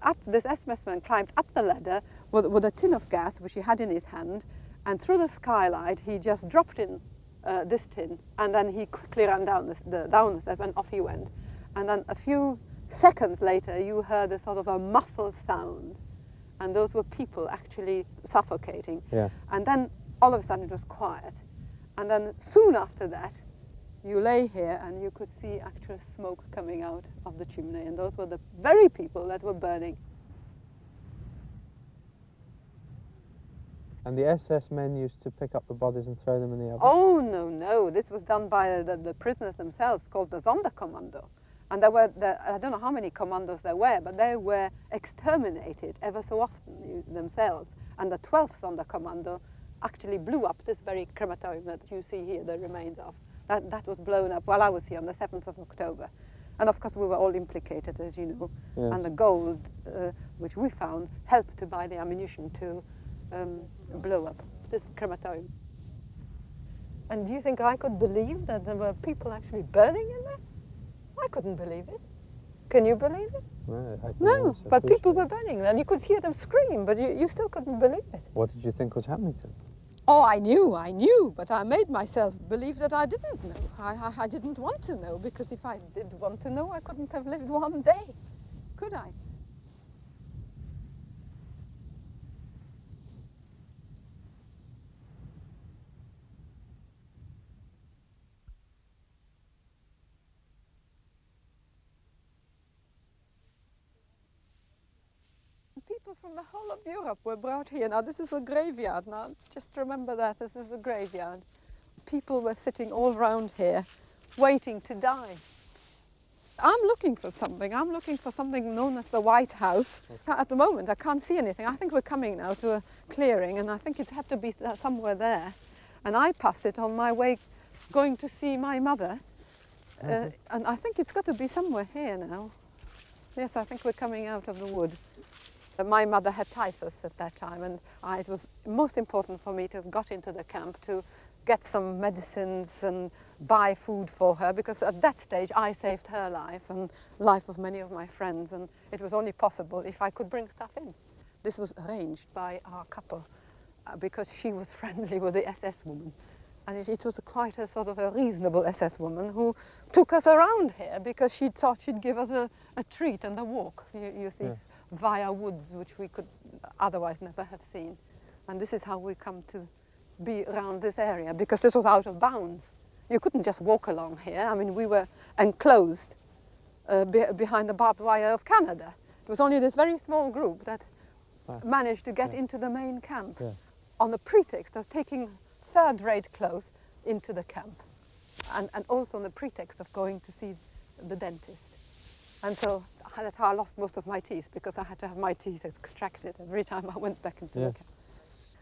up this SS-man climbed up the ladder with a tin of gas, which he had in his hand, and through the skylight he just dropped in this tin, and then he quickly ran down the step, and off he went. And then a few seconds later you heard a sort of a muffled sound, and those were people actually suffocating. Yeah. And then all of a sudden it was quiet. And then soon after that, you lay here and you could see actual smoke coming out of the chimney, and those were the very people that were burning. And the SS men used to pick up the bodies and throw them in the oven? Oh, no, no. This was done by the prisoners themselves, called the Sonderkommando. And there were, I don't know how many commandos there were, but they were exterminated ever so often themselves. And the 12th Sonderkommando actually blew up this very crematorium that you see here, the remains of. That was blown up while I was here on the 7th of October. And of course we were all implicated, as you know. Yes. And the gold, which we found, helped to buy the ammunition to blow up this crematorium. And do you think I could believe that there were people actually burning in there? I couldn't believe it. Can you believe it? No, but people were burning and you could hear them scream, but you still couldn't believe it. What did you think was happening to them? Oh, I knew, but I made myself believe that I didn't know. I didn't want to know, because if I did want to know, I couldn't have lived one day, could I? People from the whole of Europe were brought here. Now this is a graveyard. Now just remember that this is a graveyard. People were sitting all round here, waiting to die. I'm looking for something. I'm looking for something known as the White House. At the moment, I can't see anything. I think we're coming now to a clearing, and I think it's had to be somewhere there. And I passed it on my way going to see my mother. And I think it's got to be somewhere here now. Yes, I think we're coming out of the wood. My mother had typhus at that time, and it was most important for me to have got into the camp to get some medicines and buy food for her, because at that stage I saved her life and life of many of my friends, and it was only possible if I could bring stuff in. This was arranged by our couple because she was friendly with the SS woman, and it was quite a sort of a reasonable SS woman who took us around here because she thought she'd give us a treat and a walk. You see. Yeah. Via woods, which we could otherwise never have seen. And this is how we come to be around this area, because this was out of bounds. You couldn't just walk along here. I mean, we were enclosed behind the barbed wire of Canada. It was only this very small group that managed to get into the main camp on the pretext of taking third-rate clothes into the camp, and also on the pretext of going to see the dentist. And so that's how I lost most of my teeth, because I had to have my teeth extracted every time I went back into the camp.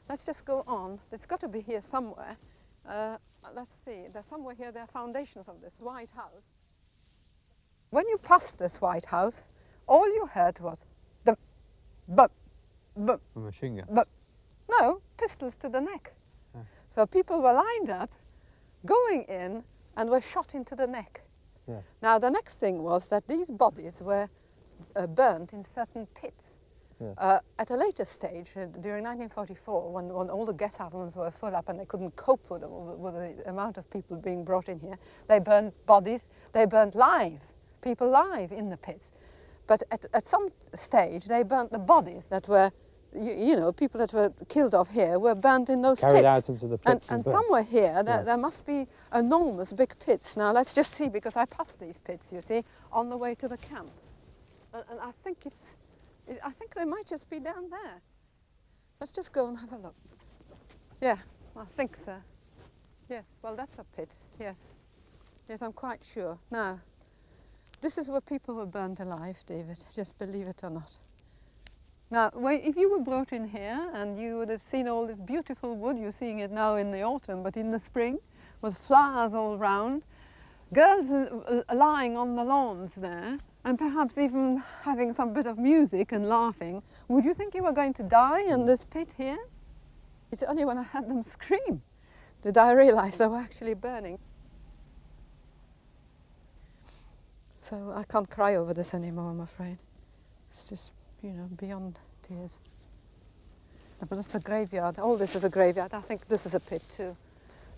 Let's just go on. It's got to be here somewhere. Let's see. There's somewhere here, there are foundations of this White House. When you passed this White House, all you heard was the machine guns? But no, pistols to the neck. So people were lined up, going in, and were shot into the neck. Yeah. Now the next thing was that these bodies were burnt in certain pits. Yeah. At a later stage, during 1944, when all the gas ovens were full up and they couldn't cope with the amount of people being brought in here, they burned bodies, they burned people live in the pits. But at some stage, they burnt the bodies that were, you know, people that were killed off here were burnt in those Carried pits. out into the pits. And somewhere here, there must be enormous big pits. Now, let's just see, because I passed these pits, you see, on the way to the camp. And I think I think they might just be down there. Let's just go and have a look. Yeah, I think so. Yes, well, that's a pit, yes. Yes, I'm quite sure. Now, this is where people were burnt alive, David, just believe it or not. Now, if you were brought in here and you would have seen all this beautiful wood, you're seeing it now in the autumn, but in the spring, with flowers all round, girls lying on the lawns there, and perhaps even having some bit of music and laughing, would you think you were going to die in this pit here? It's only when I heard them scream did I realize they were actually burning. So I can't cry over this anymore, I'm afraid. It's just, you know, beyond tears. But that's a graveyard. All this is a graveyard. I think this is a pit too.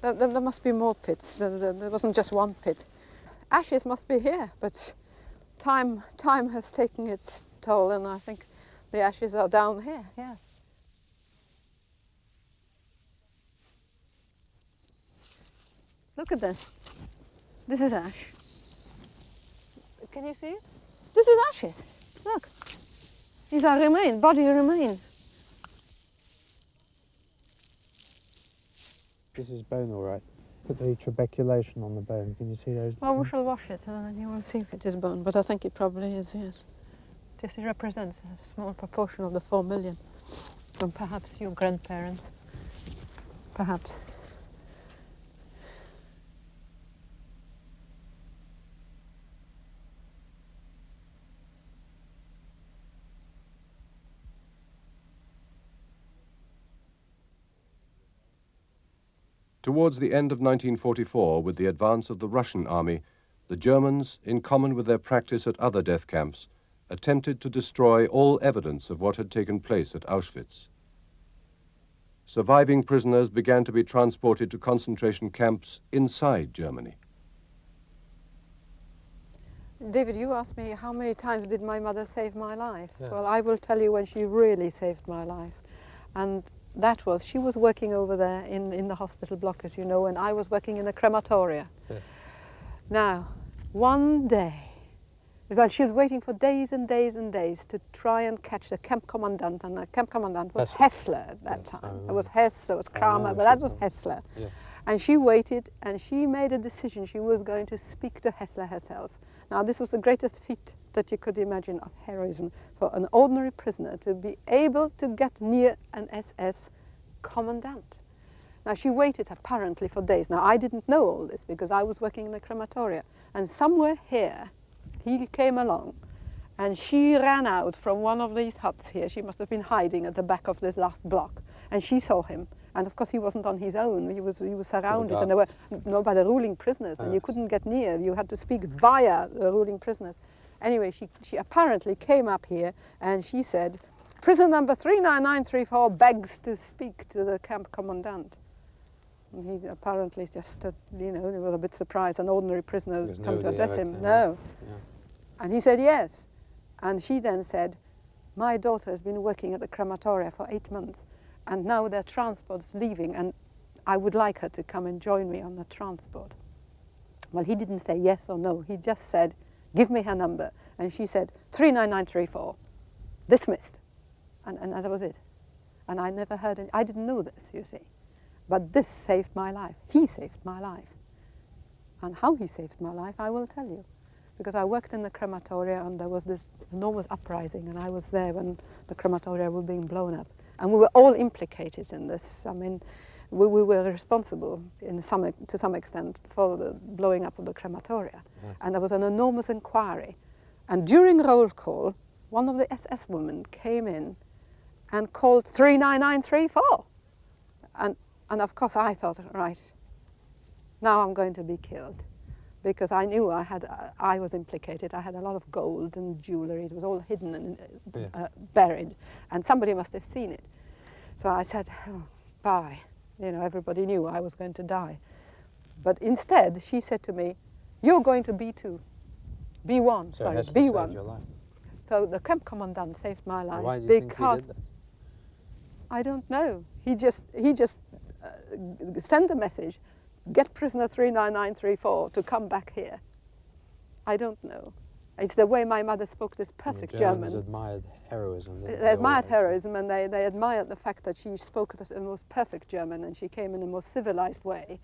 There must be more pits. There wasn't just one pit. Ashes must be here, but time has taken its toll, and I think the ashes are down here, yes. Look at this. This is ash. Can you see it? This is ashes. Look. These are body remains. This is bone, all right. Put the trabeculation on the bone. Can you see those? Well, we shall wash it and then you will see if it is bone, but I think it probably is, yes. This represents a small proportion of the 4 million from perhaps your grandparents. Perhaps. Towards the end of 1944, with the advance of the Russian army, the Germans, in common with their practice at other death camps, attempted to destroy all evidence of what had taken place at Auschwitz. Surviving prisoners began to be transported to concentration camps inside Germany. David, you asked me how many times did my mother save my life? Yes. Well, I will tell you when she really saved my life. And that was, she was working over there in the hospital block, as you know, and I was working in a crematoria. Yes. Now, one day, well, she was waiting for days and days and days to try and catch the camp commandant, and the camp commandant was Hessler at that Yes, I time. remember. It was Hess, it was Kramer, but that was Hessler. Yeah. And she waited, and she made a decision. She was going to speak to Hessler herself. Now, this was the greatest feat that you could imagine of heroism for an ordinary prisoner to be able to get near an SS commandant. Now, she waited apparently for days. Now, I didn't know all this because I was working in a crematoria. And somewhere here, he came along, and she ran out from one of these huts here. She must have been hiding at the back of this last block. And she saw him. And of course, he wasn't on his own. He was surrounded, and there were by the ruling prisoners, and you couldn't get near. You had to speak via the ruling prisoners. Anyway, she apparently came up here, and she said, "Prisoner number 39934 begs to speak to the camp commandant." And he apparently just stood, you know, he was a bit surprised. An ordinary prisoner had come to address him. No. Yeah. And he said yes. And she then said, "My daughter has been working at the crematoria for 8 months, and now their transport's leaving, and I would like her to come and join me on the transport." Well, he didn't say yes or no. He just said, "Give me her number." And she said, 39934, dismissed. And that was it. And I never heard any, I didn't know this, you see. But this saved my life. He saved my life. And how he saved my life, I will tell you. Because I worked in the crematoria, and there was this enormous uprising, and I was there when the crematoria were being blown up. And we were all implicated in this. I mean, we were responsible to some extent for the blowing up of the crematoria. Yeah. And there was an enormous inquiry. And during roll call, one of the SS women came in and called 39934. And of course I thought, right, now I'm going to be killed. Because I knew I was implicated. I had a lot of gold and jewelry. It was all hidden and buried. And somebody must have seen it. So I said, oh, bye. You know, everybody knew I was going to die. But instead, she said to me, "You're going to B2. B1, So sorry, Hessler B1. saved your life. So the camp commandant saved my life. Why do you think he because did that? I don't know. He just sent a message, "Get prisoner 39934 to come back here." I don't know. It's the way my mother spoke this perfect The Germans German. admired heroism. didn't They admired always? heroism, and they admired the fact that she spoke the most perfect German, and she came in a most civilized way.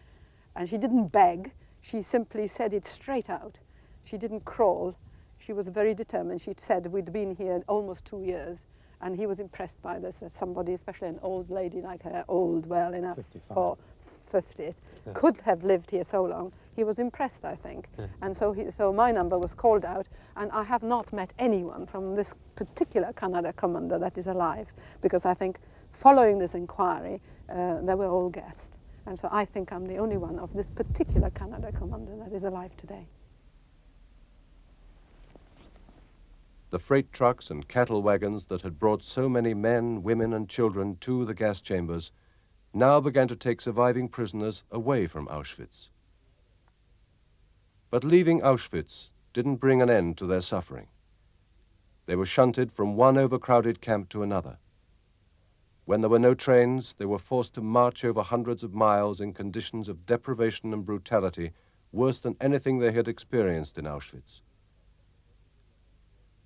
And she didn't beg. She simply said it straight out. She didn't crawl. She was very determined. She said we'd been here almost 2 years, and he was impressed by this, that somebody, especially an old lady like her, old, well enough 55. for 50s, Yeah. could have lived here so long. He was impressed, I think. Yes. And so my number was called out, and I have not met anyone from this particular Canada commander that is alive, because I think following this inquiry, they were all gassed. And so I think I'm the only one of this particular Canada commander that is alive today. The freight trucks and cattle wagons that had brought so many men, women, and children to the gas chambers now began to take surviving prisoners away from Auschwitz. But leaving Auschwitz didn't bring an end to their suffering. They were shunted from one overcrowded camp to another. When there were no trains, they were forced to march over hundreds of miles in conditions of deprivation and brutality worse than anything they had experienced in Auschwitz.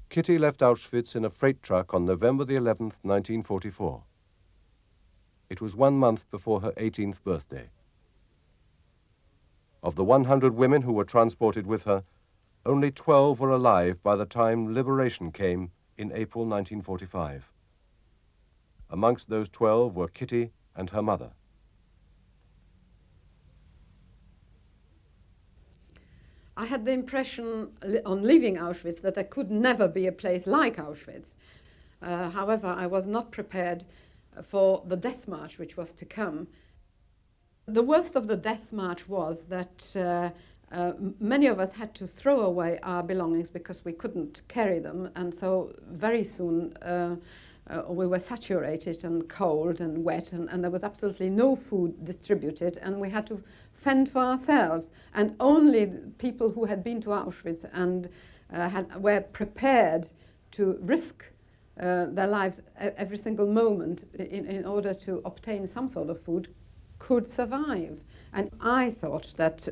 Kitty left Auschwitz in a freight truck on November the 11th, 1944. It was 1 month before her 18th birthday. Of the 100 women who were transported with her, only 12 were alive by the time liberation came in April 1945. Amongst those 12 were Kitty and her mother. I had the impression on leaving Auschwitz that there could never be a place like Auschwitz. However, I was not prepared for the death march which was to come. The worst of the death march was that many of us had to throw away our belongings because we couldn't carry them, and so very soon we were saturated and cold and wet, and there was absolutely no food distributed, and we had to fend for ourselves. And only people who had been to Auschwitz and were prepared to risk their lives every single moment in order to obtain some sort of food could survive. And I thought that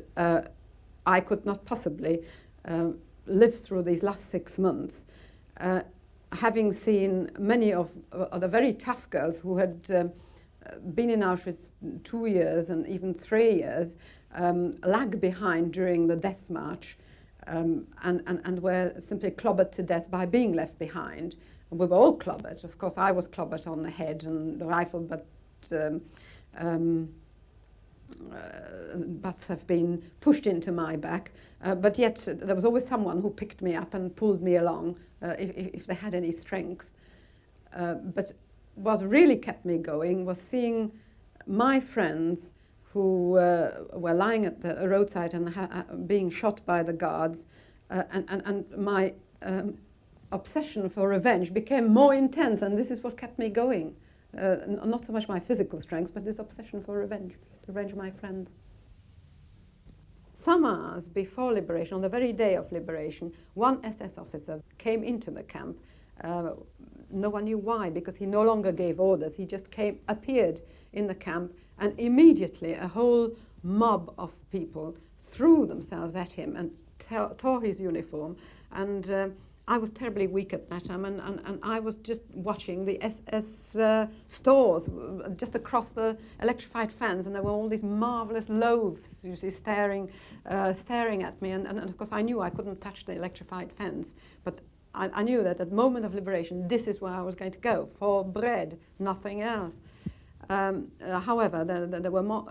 I could not possibly live through these last 6 months, having seen many of the very tough girls who had been in Auschwitz 2 years and even 3 years lag behind during the death march and were simply clobbered to death by being left behind. We were all clobbered. Of course, I was clobbered on the head and the rifle butts have been pushed into my back, but yet there was always someone who picked me up and pulled me along if they had any strength. But what really kept me going was seeing my friends who were lying at the roadside and being shot by the guards, and my obsession for revenge became more intense, and this is what kept me going. Not so much my physical strength, but this obsession for revenge, to revenge my friends. Some hours before liberation, on the very day of liberation, one SS officer came into the camp. No one knew why, because he no longer gave orders. He just appeared in the camp, and immediately a whole mob of people threw themselves at him and tore his uniform. And I was terribly weak at that time, and I was just watching the SS stores just across the electrified fence, and there were all these marvelous loaves, you see, staring at me, and of course I knew I couldn't touch the electrified fence, but I knew that at the moment of liberation, this is where I was going to go, for bread, nothing else. However, there were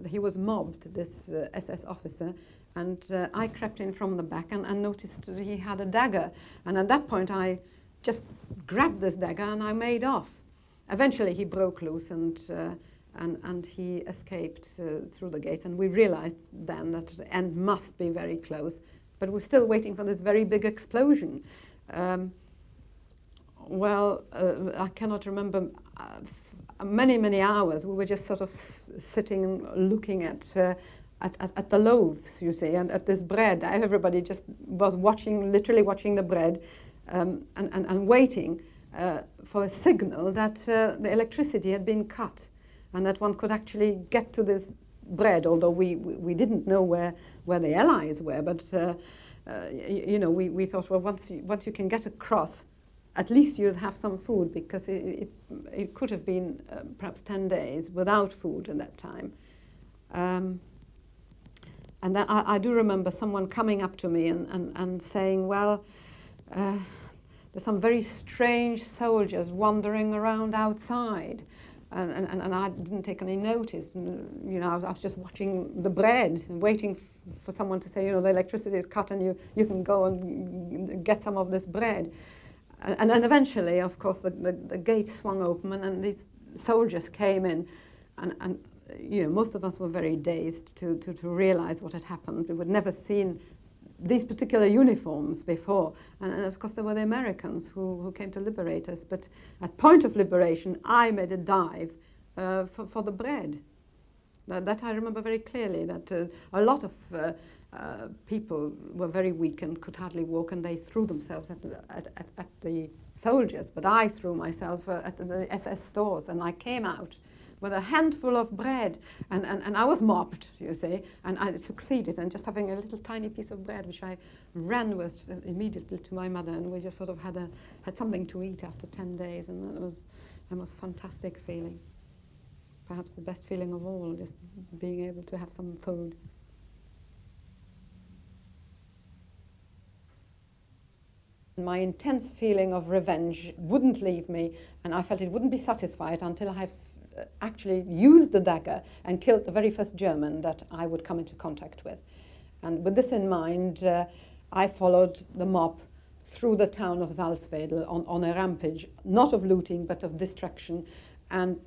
he was mobbed, this SS officer, and I crept in from the back and noticed that he had a dagger. And at that point, I just grabbed this dagger and I made off. Eventually, he broke loose and he escaped through the gates. And we realized then that the end must be very close. But we're still waiting for this very big explosion. I cannot remember many hours. We were just sort of sitting looking at the loaves, you see, and at this bread. Everybody just was literally watching the bread and waiting for a signal that the electricity had been cut and that one could actually get to this bread, although we didn't know where the Allies were. But, we thought, well, once you can get across, at least you'll have some food, because it could have been perhaps 10 days without food at that time. And then I do remember someone coming up to me and saying, well, there's some very strange soldiers wandering around outside. And I didn't take any notice. And, I was just watching the bread and waiting for someone to say, the electricity is cut and you can go and get some of this bread. And then eventually, of course, the gate swung open and these soldiers came in, and most of us were very dazed to realize what had happened. We had never seen these particular uniforms before. And of course, there were the Americans who came to liberate us. But at point of liberation, I made a dive for the bread. That I remember very clearly, that a lot of people were very weak and could hardly walk, and they threw themselves at the soldiers. But I threw myself at the SS stores, and I came out with a handful of bread, and I was mobbed, you see, and I succeeded in just having a little tiny piece of bread, which I ran with immediately to my mother, and we just sort of had something to eat after 10 days, and it was a fantastic feeling. perhaps the best feeling of all, just being able to have some food. My intense feeling of revenge wouldn't leave me, and I felt it wouldn't be satisfied until I actually used the dagger and killed the very first German that I would come into contact with. And with this in mind, I followed the mob through the town of Salzwedel on a rampage, not of looting, but of destruction, and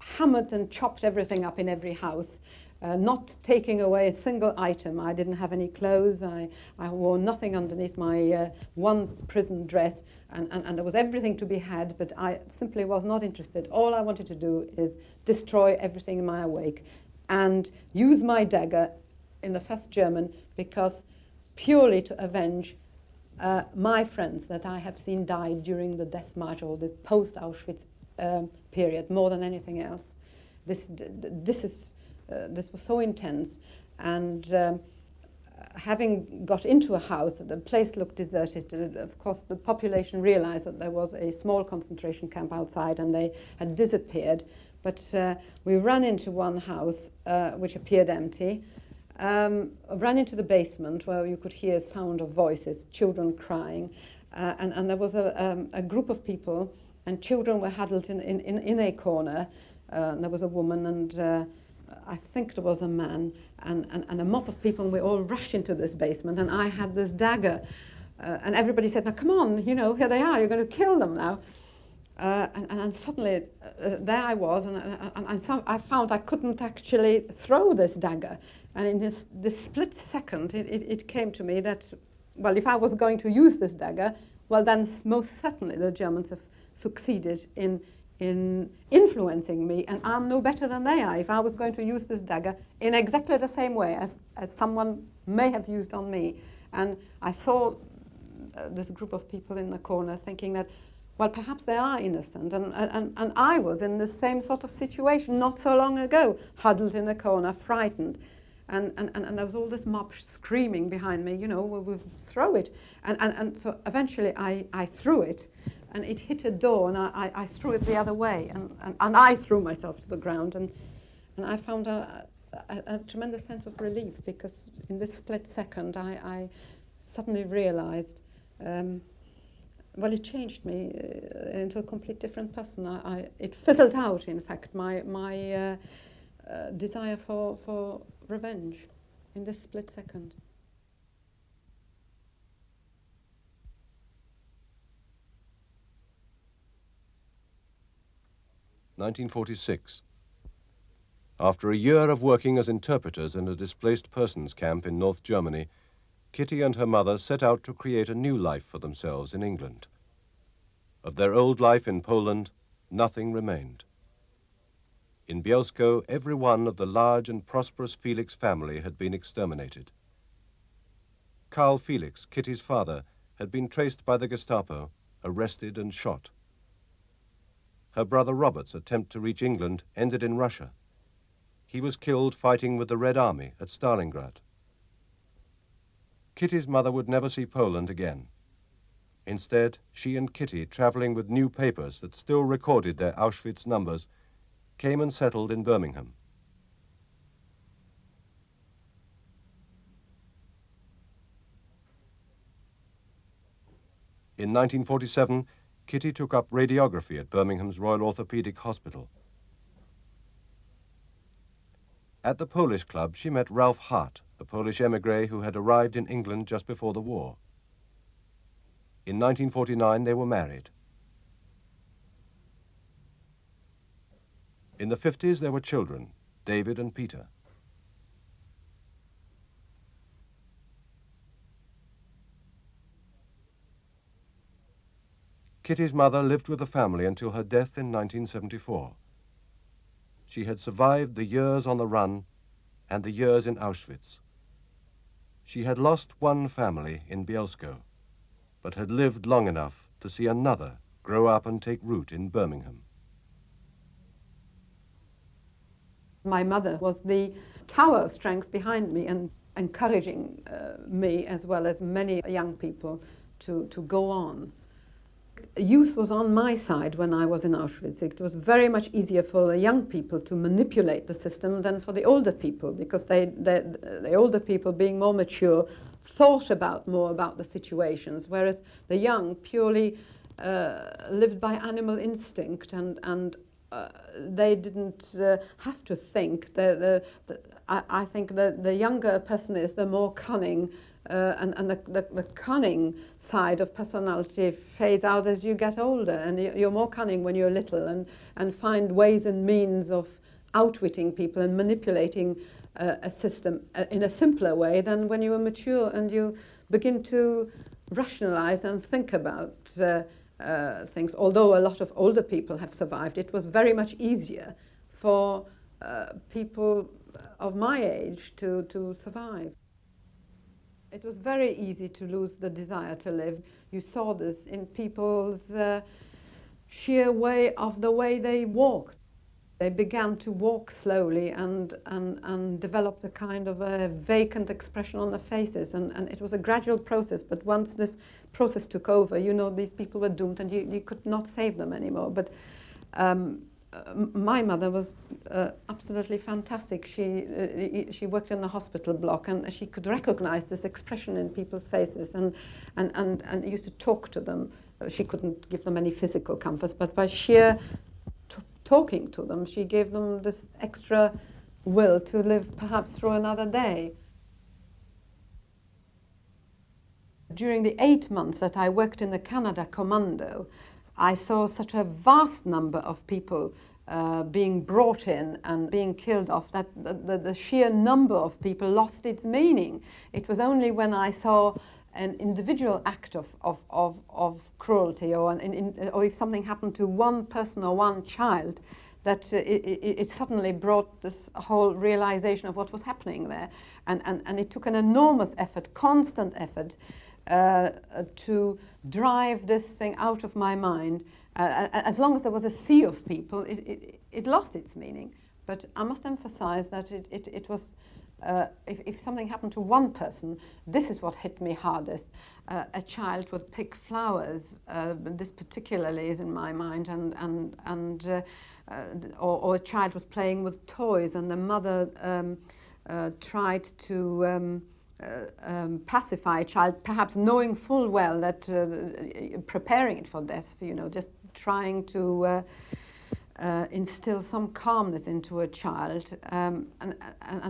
hammered and chopped everything up in every house, not taking away a single item. I didn't have any clothes. I wore nothing underneath my one prison dress, and there was everything to be had, but I simply was not interested. All I wanted to do is destroy everything in my wake and use my dagger in the first German, because purely to avenge my friends that I have seen die during the death march or the post-Auschwitz period, more than anything else. This was so intense, and having got into a house, the place looked deserted. Of course, the population realized that there was a small concentration camp outside and they had disappeared. But we ran into one house which appeared empty, ran into the basement where you could hear sound of voices, children crying, and there was a group of people, and children were huddled in a corner. There was a woman and I think there was a man and a mob of people, and we all rushed into this basement, and I had this dagger, and everybody said, "Now come on, you know, here they are, you're going to kill them now." And suddenly there I was, and so I found I couldn't actually throw this dagger. And in this split second, it came to me that, well, if I was going to use this dagger, well, then most certainly the Germans have succeeded in influencing me, and I'm no better than they are if I was going to use this dagger in exactly the same way as someone may have used on me. And I saw this group of people in the corner thinking that, well, perhaps they are innocent, and I was in the same sort of situation not so long ago, huddled in a corner, frightened. And there was all this mob screaming behind me, you know, we'll throw it. And so eventually I threw it, and it hit a door, and I threw it the other way, and I threw myself to the ground, and I found a tremendous sense of relief, because in this split second I suddenly realized, well, it changed me into a complete different person. It fizzled out, in fact, my desire for revenge in this split second. (1946). After a year of working as interpreters in a displaced persons camp in North Germany, Kitty and her mother set out to create a new life for themselves in England. Of their old life in Poland, nothing remained. In Bielsko, every one of the large and prosperous Felix family had been exterminated. Karl Felix, Kitty's father, had been traced by the Gestapo, arrested and shot. Her brother Robert's attempt to reach England ended in Russia. He was killed fighting with the Red Army at Stalingrad. Kitty's mother would never see Poland again. Instead, she and Kitty, traveling with new papers that still recorded their Auschwitz numbers, came and settled in Birmingham. In 1947, Kitty took up radiography at Birmingham's Royal Orthopaedic Hospital. At the Polish Club, she met Ralph Hart, a Polish émigré who had arrived in England just before the war. In 1949, they were married. In the 50s, there were children, David and Peter. Kitty's mother lived with the family until her death in 1974. She had survived the years on the run and the years in Auschwitz. She had lost one family in Bielsko, but had lived long enough to see another grow up and take root in Birmingham. My mother was the tower of strength behind me and encouraging me, as well as many young people, to go on. youth was on my side when I was in Auschwitz. It was very much easier for the young people to manipulate the system than for the older people, because the older people, being more mature, thought more about the situations, whereas the young purely lived by animal instinct, and they didn't have to think. I think the younger a person is, the more cunning, and the cunning side of personality fades out as you get older, and you're more cunning when you're little, and find ways and means of outwitting people and manipulating a system in a simpler way than when you are mature and you begin to rationalize and think about things. Although a lot of older people have survived, it was very much easier for people of my age to survive. It was very easy to lose the desire to live. You saw this in people's sheer way of the way they walked. They began to walk slowly and developed a kind of a vacant expression on their faces. And it was a gradual process, but once this process took over, you know, these people were doomed and you could not save them anymore. But my mother was absolutely fantastic. She worked in the hospital block, and she could recognize this expression in people's faces and used to talk to them. She couldn't give them any physical comforts, but by sheer talking to them, she gave them this extra will to live perhaps through another day. During the 8 months that I worked in the Canada Commando, I saw such a vast number of people being brought in and being killed off that the sheer number of people lost its meaning. It was only when I saw an individual act of cruelty, or if something happened to one person or one child, that it suddenly brought this whole realization of what was happening there. And it took an enormous effort, constant effort, to drive this thing out of my mind. As long as there was a sea of people, it lost its meaning. But I must emphasize that it was, if something happened to one person, this is what hit me hardest. A child would pick flowers, this particularly is in my mind, or a child was playing with toys, and the mother tried to pacify a child, perhaps knowing full well that preparing it for death, you know, just trying to instill some calmness into a child, and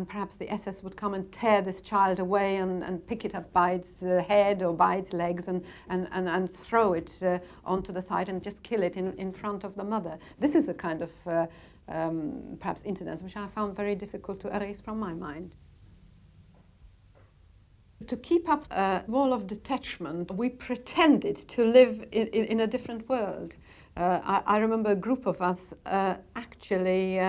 perhaps the SS would come and tear this child away and pick it up by its head or by its legs and throw it onto the side and just kill it in front of the mother. This is a kind of perhaps incidents which I found very difficult to erase from my mind. To keep up a wall of detachment, we pretended to live in a different world. I remember a group of us actually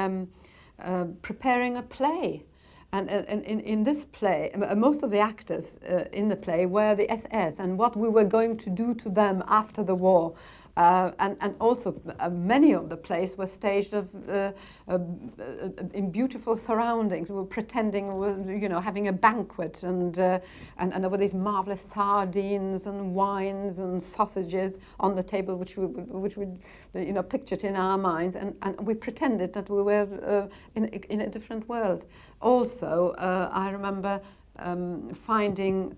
preparing a play. And in this play, most of the actors in the play were the SS and what we were going to do to them after the war. And also many of the plays were staged in beautiful surroundings. We were pretending we were, you know, having a banquet, and there were these marvelous sardines and wines and sausages on the table, which we you know, pictured in our minds, and we pretended that we were in a different world. Also, I remember finding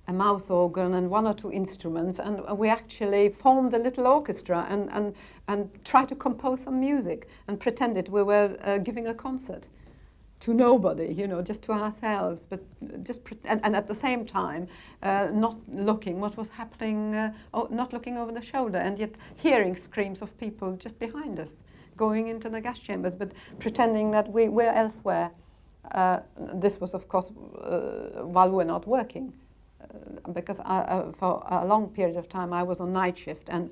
a mouth organ and one or two instruments, and we actually formed a little orchestra and tried to compose some music and pretended we were giving a concert to nobody, you know, just to ourselves, but just and at the same time not looking what was happening, not looking over the shoulder, and yet hearing screams of people just behind us going into the gas chambers, but pretending that we were elsewhere. This was, of course, while we were not working. Because for a long period of time I was on night shift, and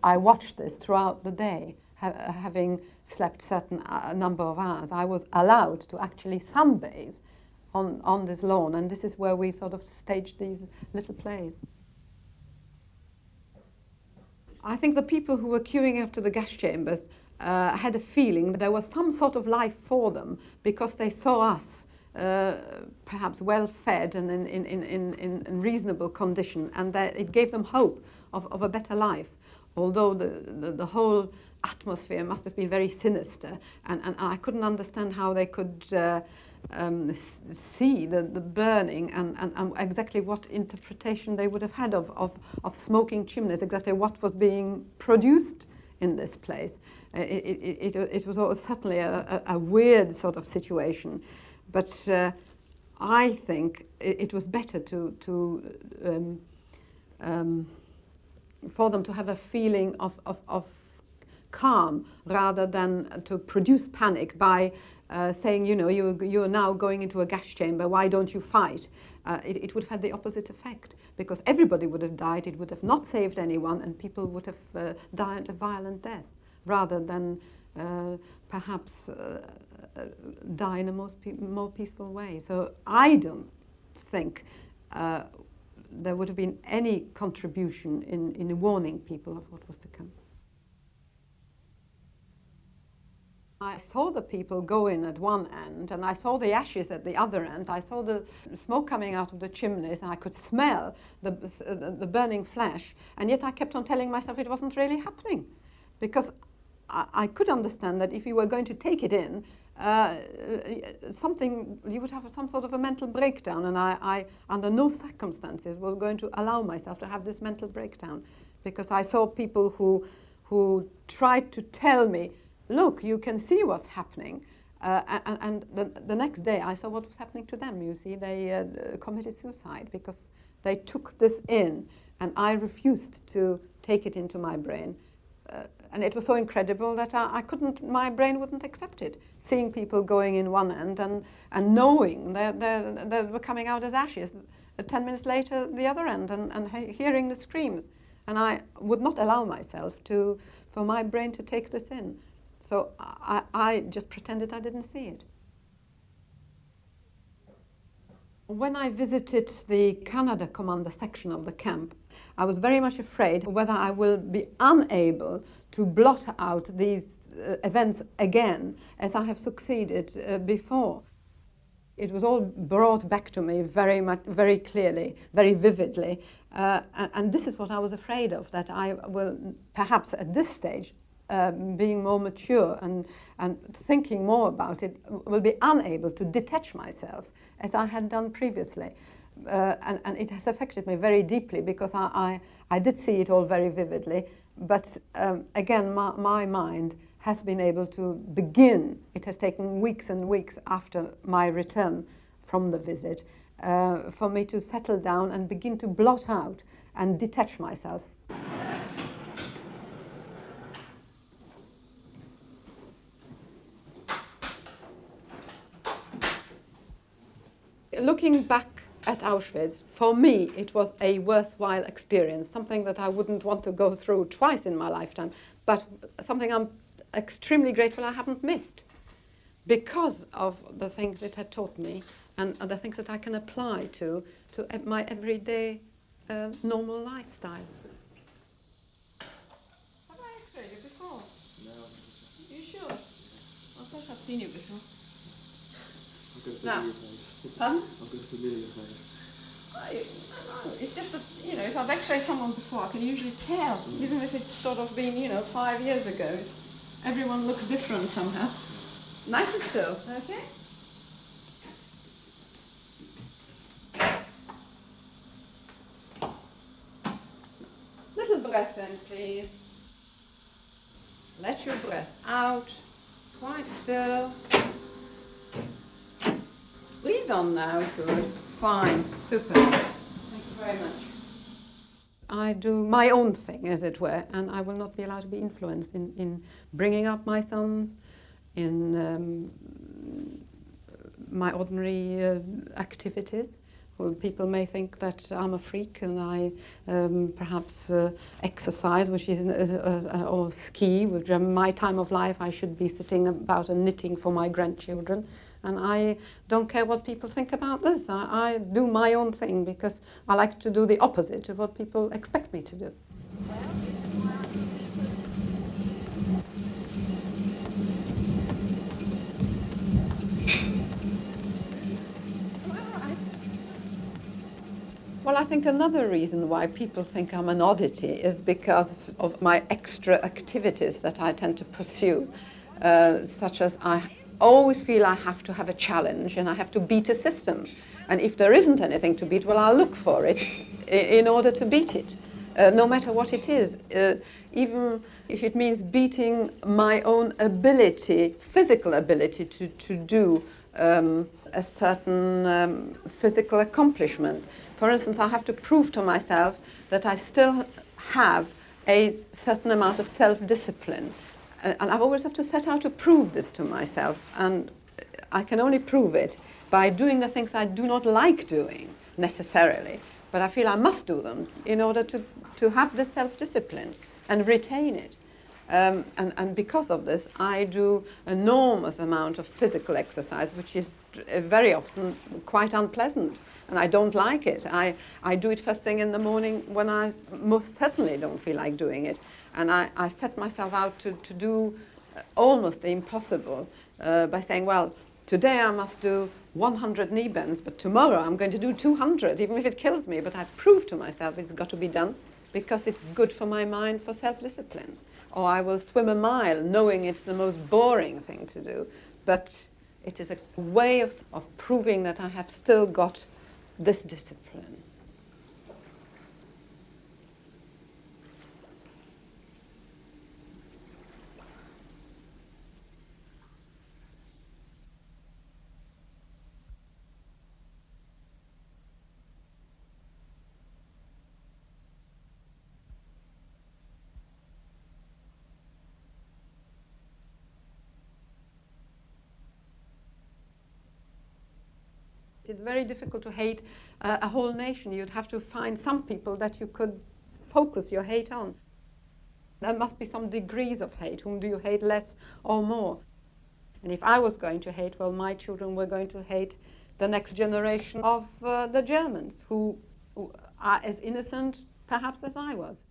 I watched this throughout the day, having slept certain number of hours. I was allowed to actually sunbathe on this lawn, and this is where we sort of staged these little plays. I think the people who were queuing up to the gas chambers had a feeling that there was some sort of life for them, because they saw us perhaps well fed and in reasonable condition, and that it gave them hope of a better life. although the whole atmosphere must have been very sinister, and I couldn't understand how they could see the burning and exactly what interpretation they would have had of smoking chimneys, exactly what was being produced in this place. It was certainly a weird sort of situation, but I think it was better for them to have a feeling of calm rather than to produce panic by saying, you know, you're now going into a gas chamber, why don't you fight? It would have had the opposite effect, because everybody would have died, it would have not saved anyone, and people would have died a violent death, rather than perhaps die in a more peaceful way. So I don't think there would have been any contribution in warning people of what was to come. I saw the people go in at one end, and I saw the ashes at the other end. I saw the smoke coming out of the chimneys, and I could smell the burning flesh. And yet I kept on telling myself it wasn't really happening, because I could understand that if you were going to take it in, you would have some sort of a mental breakdown, and I under no circumstances was going to allow myself to have this mental breakdown, because I saw people who tried to tell me, look, you can see what's happening. And the next day I saw what was happening to them, you see. They committed suicide because they took this in, and I refused to take it into my brain. And it was so incredible that my brain wouldn't accept it. Seeing people going in one end and knowing they were coming out as ashes, 10 minutes later the other end, and hearing the screams. And I would not allow myself for my brain to take this in. So I just pretended I didn't see it. When I visited the Canada Commander section of the camp, I was very much afraid whether I will be unable to blot out these events again, as I have succeeded before. It was all brought back to me very clearly, very vividly, and this is what I was afraid of, that I will perhaps at this stage, being more mature and thinking more about it, will be unable to detach myself as I had done previously. And it has affected me very deeply, because I did see it all very vividly, but again my mind has been able to begin. It has taken weeks and weeks after my return from the visit for me to settle down and begin to blot out and detach myself. Looking back at Auschwitz, for me it was a worthwhile experience, something that I wouldn't want to go through twice in my lifetime, but something I'm extremely grateful I haven't missed, because of the things it had taught me and the things that I can apply to my everyday normal lifestyle. Have I x-rayed you before? No. Are you sure? I thought I've seen you before. No. Pardon? I've got a familiar face. It's just that, you know, if I've x-rayed someone before, I can usually tell, even if it's sort of been, 5 years ago. Everyone looks different somehow. Nice and still, okay? Little breath in, please. Let your breath out. Quite still. Breathe on now, good. Fine, super. Thank you very much. I do my own thing, as it were, and I will not be allowed to be influenced in bringing up my sons, in my ordinary activities. Well, people may think that I'm a freak and I perhaps exercise, which is, or ski, which my time of life I should be sitting about and knitting for my grandchildren. And I don't care what people think about this. I do my own thing because I like to do the opposite of what people expect me to do. Well, I think another reason why people think I'm an oddity is because of my extra activities that I tend to pursue, such as I always feel I have to have a challenge and I have to beat a system. And if there isn't anything to beat, well, I'll look for it in order to beat it, no matter what it is. Even if it means beating my own ability, physical ability to do a certain physical accomplishment. For instance, I have to prove to myself that I still have a certain amount of self-discipline. And I always have to set out to prove this to myself. And I can only prove it by doing the things I do not like doing, necessarily. But I feel I must do them in order to have this self-discipline and retain it. And because of this, I do enormous amount of physical exercise, which is very often quite unpleasant, and I don't like it. I do it first thing in the morning when I most certainly don't feel like doing it, and I set myself out to do almost the impossible by saying, well, today I must do 100 knee bends, but tomorrow I'm going to do 200, even if it kills me. But I prove to myself it's got to be done because it's good for my mind, for self-discipline. Or I will swim a mile knowing it's the most boring thing to do, but it is a way of proving that I have still got this discipline. It's very difficult to hate a whole nation. You'd have to find some people that you could focus your hate on. There must be some degrees of hate. Whom do you hate less or more? And if I was going to hate, well, my children were going to hate the next generation of the Germans, who are as innocent, perhaps, as I was.